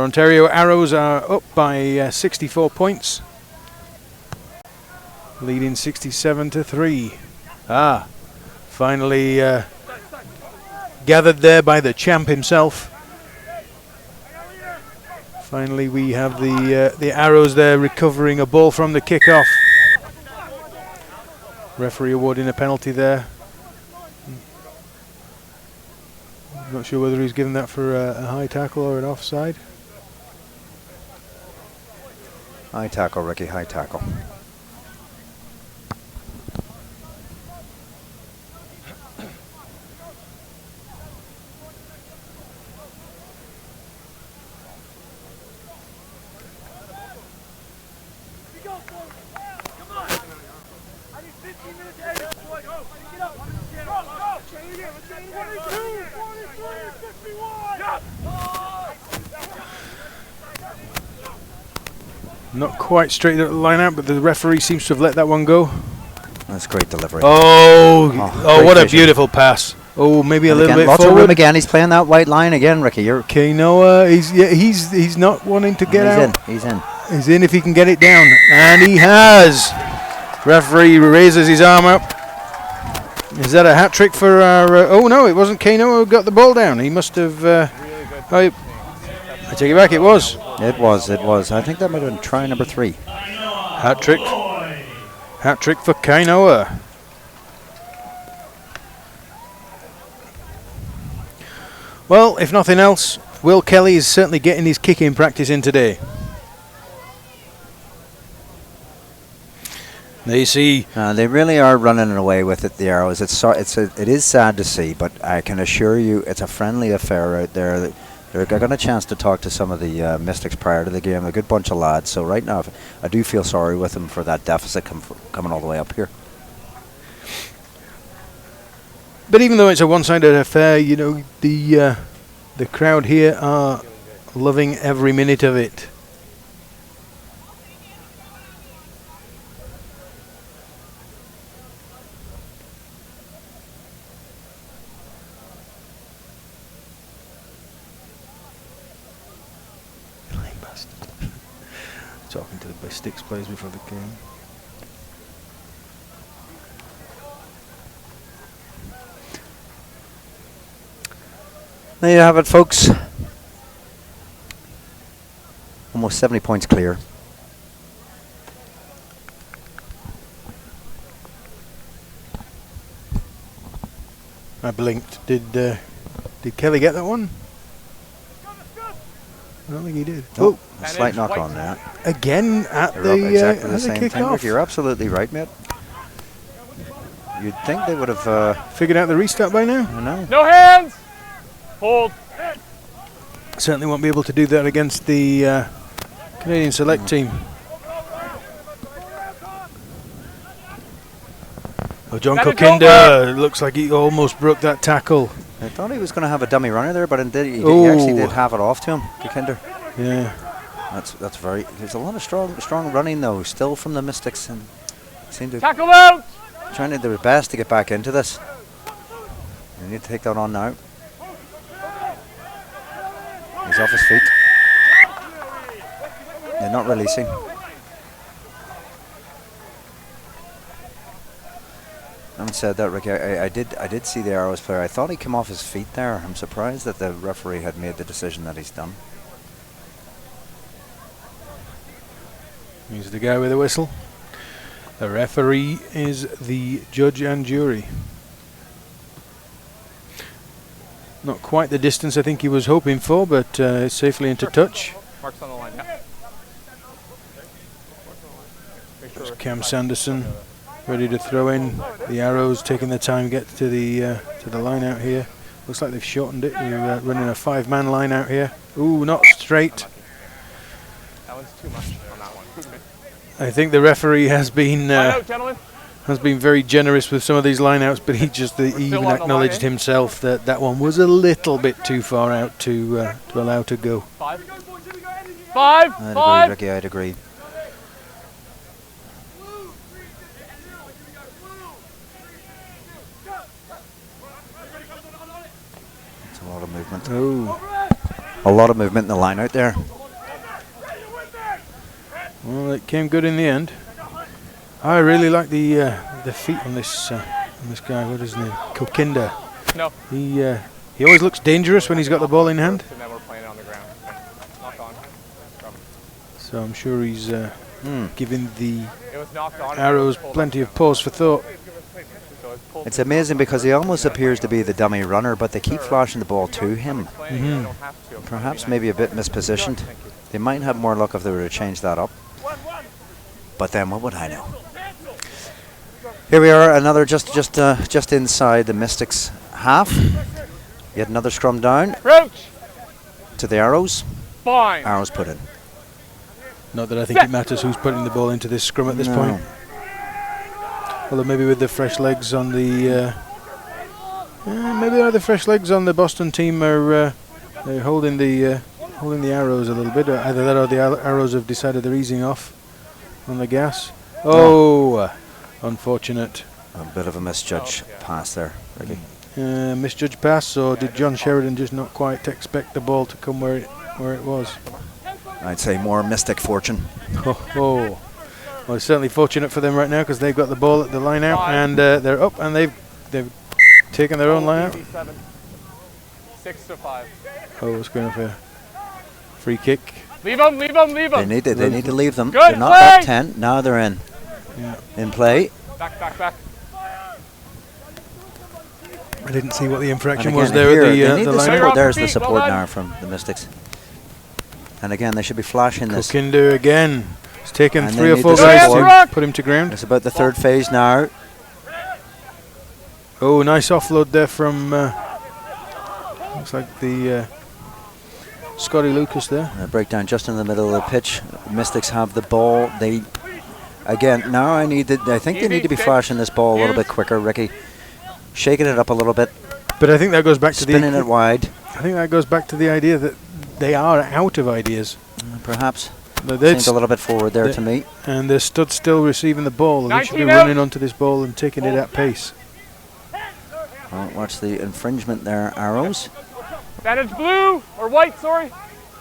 Ontario Arrows are up by 64 points, leading 67-3. Finally gathered there by the champ himself. Finally, we have the Arrows there recovering a ball from the kickoff. Referee awarding a penalty there. Not sure whether he's given that for a high tackle or an offside. High tackle, Ricky, high tackle. Not quite straight at the line out, but the referee seems to have let that one go. That's great delivery. Oh, great what a vision. beautiful pass. Oh, maybe a And little again, bit lots of room forward. again. He's playing that white line again, Ricky. You're Noah, he's not wanting to get out. He's in. He's in if he can get it down, and he has. Referee raises his arm up. Is that a hat trick for our? Oh no, it wasn't Kano who got the ball down. He must have. I take it back. It was It was. I think that might have been try number 3. hat trick. Hat trick for Kainoa. Well, if nothing else, Will Kelly is certainly getting his kicking practice in today. They see. They really are running away with it, the Arrows. It is sad to see, but I can assure you it's a friendly affair out there. Look, I got a chance to talk to some of the Mystics prior to the game. They're a good bunch of lads. So right now, I do feel sorry with them for that deficit coming all the way up here. But even though it's a one-sided affair, you know, the crowd here are loving every minute of it. Talking to the Mystics players before the game. There you have it, folks. Almost 70 points clear. I blinked. Did Kelly get that one? I don't think he did. Oh, a slight knock on there. Again at They're the up exactly the at same the thing. kickoff. You're absolutely right, mate. You'd think they would have Figured out the restart by now. I know. No hands! Hold. Certainly won't be able to do that against the Canadian select team. Oh, John That is Kokinda looks like he almost broke that tackle. I thought he was going to have a dummy runner there, but indeed he Oh. actually did have it off to him, Kinder. Yeah. That's very. There's a lot of strong running though, still from the Mystics, and seem to Tackle out! trying to do their best to get back into this. They need to take that on now. He's off his feet. They're not releasing. Having said that, Ricky, I did see the Arrows player. I thought he came off his feet there. I'm surprised that the referee had made the decision that he's done. He's the guy with the whistle. The referee is the judge and jury. Not quite the distance I think he was hoping for, but safely into touch. Mark's on the line, yeah. There's Cam Sanderson ready to throw in. The Arrows taking their time to get to the line out here. Looks like they've shortened it. We're running a 5-man line out here. Ooh, not straight. That one's too much on that one. I think the referee has been Line out, gentlemen. very generous with some of these lineouts, but he even on the acknowledged line, eh? himself that that one was a little bit too far out to allow to go. 5. 5. I'd 5. agree, Ricky. I'd agree. It's a lot of movement. Oh, A lot of movement in the line out there. well, it came good in the end. I really like the feet on this guy. What is his name? Kokinda. No. He always looks dangerous when he's got the ball in hand. And then we're playing it on the ground. Knocked on. So I'm sure he's giving the It was knocked on. Arrows plenty of pause for thought. So it's pulled. It's amazing because he almost appears to be the dummy runner, but they keep flashing the ball to him. Perhaps maybe a bit mispositioned. They might have more luck if they were to change that up. But then what would I know? Here we are, another just inside the Mystics half. Yet another scrum down Crouch. to the Arrows. Fine. Arrows put in. Not that I think it matters who's putting the ball into this scrum at this point. Although maybe with the fresh legs on the maybe the fresh legs on the Boston team are they're holding the Arrows a little bit. Either that or the Arrows have decided they're easing off on the gas. Oh, unfortunate. A bit of a misjudge pass there, Ricky. Misjudged pass, or did John Sheridan just not quite expect the ball to come where it was? I'd say more Mystic fortune. Oh. Well, it's certainly fortunate for them right now because they've got the ball at the line out and they're up and they've taken their own line out. 6 to 5. Oh, what's going on here? Free kick. Leave them, leave them, leave them. They need to leave them. Good They're not play. back 10. Now they're in. Yeah. In play. Back, back, back. I didn't see what the And infraction again, was there here, at they the need the line support. out. There's the Well support done. now from the Mystics. And again, they should be flashing this. Kokinda again. It's taken And 3 they or need 4 the guys support. to put him to ground. It's about the third phase now. Oh, nice offload there from looks like the Scotty Lucas there. Breakdown just in the middle of the pitch. Mystics have the ball. They, again, now I think they need to be flashing this ball a little bit quicker, Ricky. Shaking it up a little bit. But I think that goes back to spinning it wide. I think that goes back to the idea that they are out of ideas. Perhaps. Seemed a little bit forward there to me. And they're stood still receiving the ball, and they should be running onto this ball and taking it at pace. Oh, watch the infringement there, Arrows. Advantage blue, or white, sorry.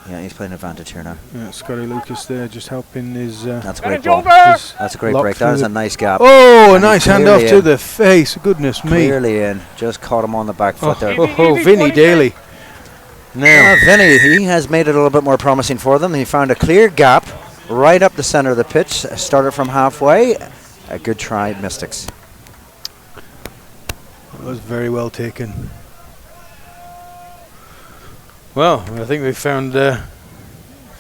Yeah, he's playing advantage here now. Yeah, Scotty Lucas there just helping his... That's a great ball. That's a great break. That was a nice gap. Oh, a nice handoff to the face. Goodness me. Clearly in. Just caught him on the back foot there. Oh, Vinny Daly. Now, Vinny, he has made it a little bit more promising for them. He found a clear gap right up the center of the pitch. Started from halfway. A good try, Mystics. That was very well taken. Well, I think we found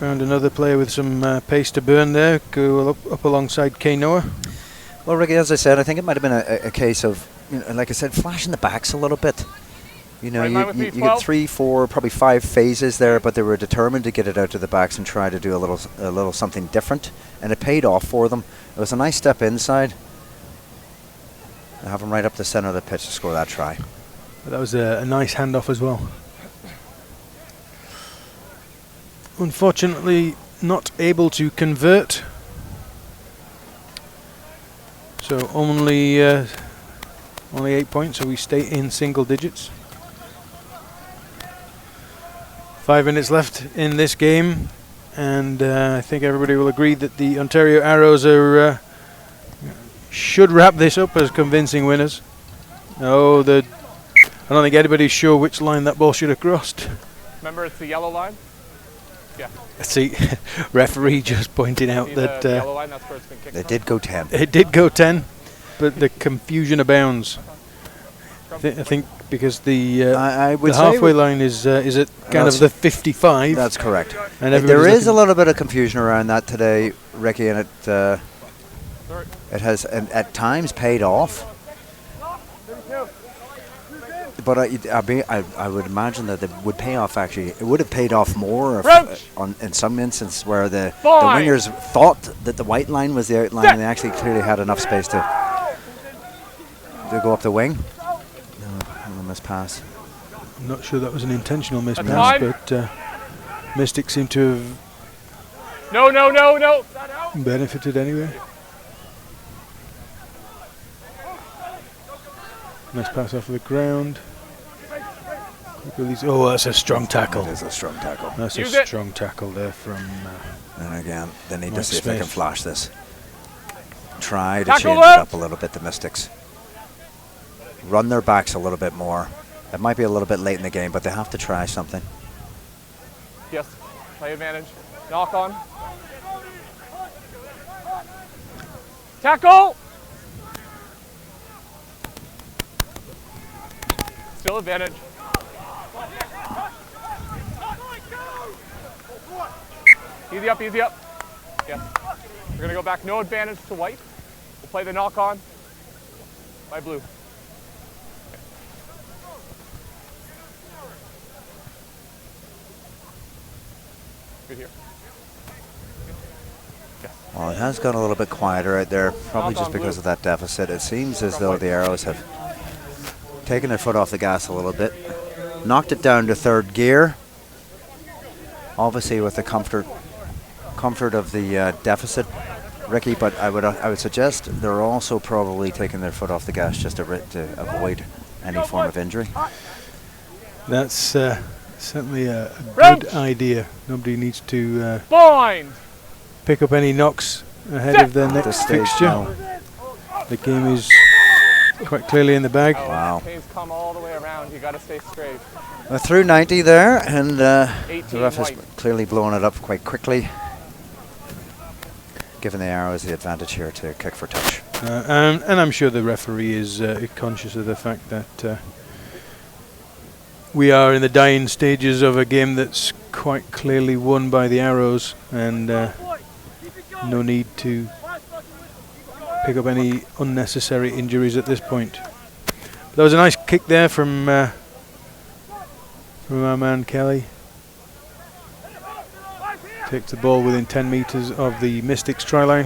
another player with some pace to burn there. Go up alongside Kay Noah. Well, Ricky, as I said, I think it might have been a case of, like I said, flashing the backs a little bit. You get 3, 4, probably 5 phases there, but they were determined to get it out to the backs and try to do a little something different, and it paid off for them. It was a nice step inside. They have them right up the center of the pitch to score that try. But that was a nice handoff as well. Unfortunately, not able to convert. So only 8 points, so we stay in single digits. 5 minutes left in this game, and I think everybody will agree that the Ontario Arrows should wrap this up as convincing winners. Oh, I don't think anybody's sure which line that ball should have crossed. Remember, it's the yellow line? Yeah. See, referee just pointing out that the yellow line, that's where it's been kicked it did go 10. It did go 10, but the confusion abounds. I think because the halfway line is at kind of the 55. That's correct. And there is a little bit of confusion around that today, Ricky, and it has at times paid off. But I would imagine that it would pay off. Actually, it would have paid off more in some instances where the wingers thought that the white line was the outline, and they actually clearly had enough space to go up the wing. Pass. I'm not sure that was an intentional mispass, but Mystic seemed to have benefited anyway. Nice pass off of the ground. Oh, that's a strong tackle. That is a strong tackle. That's a strong tackle there from... and again, they need to see Smith. if they can flash this. Try to change it up a little bit, the Mystics. Run their backs a little bit more. It might be a little bit late in the game, but they have to try something. Yes, play advantage. Knock on. Tackle! Still advantage. Easy up, easy up. Yes. We're going to go back, no advantage to white. We'll play the knock on by blue. Good here. Well, it has gone a little bit quieter out there, probably just because of that deficit. It seems as though the Arrows have taken their foot off the gas a little bit, knocked it down to third gear, obviously with the comfort of the deficit, Ricky. But I would suggest they're also probably taking their foot off the gas just to avoid any form of injury. That's certainly a good idea. Nobody needs to pick up any knocks ahead of their next fixture. No. The game is quite clearly in the bag. Wow. Come all the way around. You got to stay straight. Through 90 there, and the ref has clearly blown it up quite quickly, giving the Arrows the advantage here to kick for touch. And I'm sure the referee is conscious of the fact that we are in the dying stages of a game that's quite clearly won by the Arrows, and no need to pick up any unnecessary injuries at this point. But that was a nice kick there from our man Kelly. Takes the ball within 10 meters of the Mystics try line.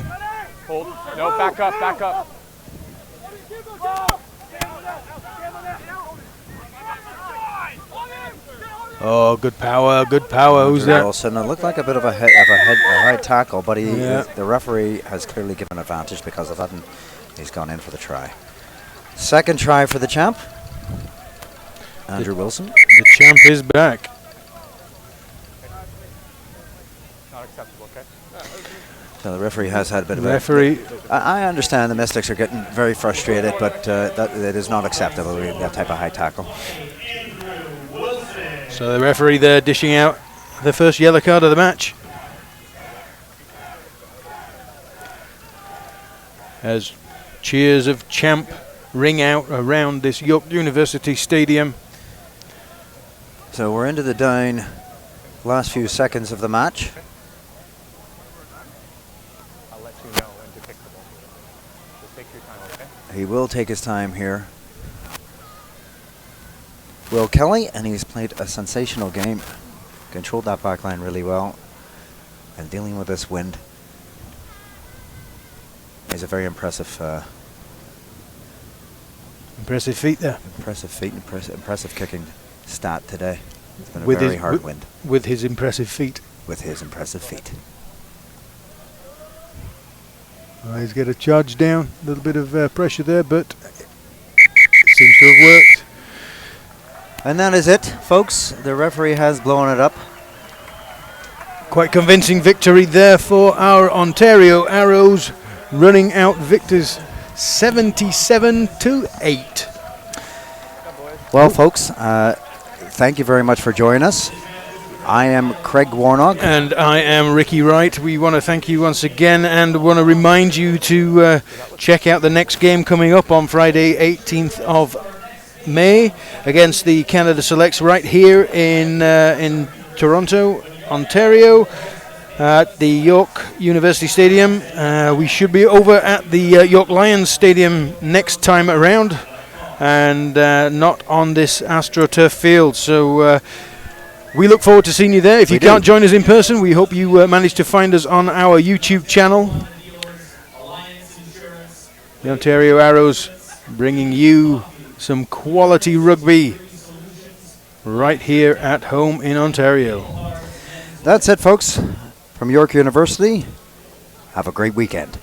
Hold. No, back up, back up. Oh, good power, good power. Who's that? Wilson. It looked like a bit of a high tackle, but Yeah. the referee has clearly given advantage because of that, and he's gone in for the try. Second try for the champ, Andrew Wilson. The champ is back. Not acceptable, okay? So the referee has had a bit of Referee. I understand the Mystics are getting very frustrated, but that is not acceptable, that type of high tackle. So the referee there dishing out the first yellow card of the match. As cheers of champ ring out around this York University Stadium. So we're into the down last few seconds of the match. I'll let you know when to kick the ball. Just take your time, okay? He will take his time here. Will Kelly, and he's played a sensational game. Controlled that back line really well. And dealing with this wind. He's a very impressive Impressive feat there. impressive feat, impressive kicking stat today. It's been a With very his- hard wind With his impressive feat. with his impressive feet. He's got a charge down. A little bit of pressure there, but it seems to have worked. And that is it, folks. The referee has blown it up. Quite convincing victory there for our Ontario Arrows, running out victors 77-8. Well, folks, thank you very much for joining us. I am Craig Warnock. And I am Ricky Wright. We want to thank you once again and want to remind you to check out the next game coming up on Friday, 18th of May against the Canada Selects right here in Toronto, Ontario, at the York University Stadium. We should be over at the York Lions Stadium next time around, and not on this AstroTurf field. So we look forward to seeing you there. If you can't join us in person, we hope you manage to find us on our YouTube channel. The Ontario Arrows bringing you some quality rugby right here at home in Ontario. That's it, folks. From York University, have a great weekend.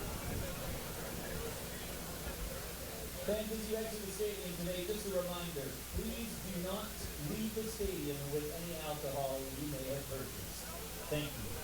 Fans, as you exit the stadium today, just a reminder, please do not leave the stadium with any alcohol you may have purchased. Thank you.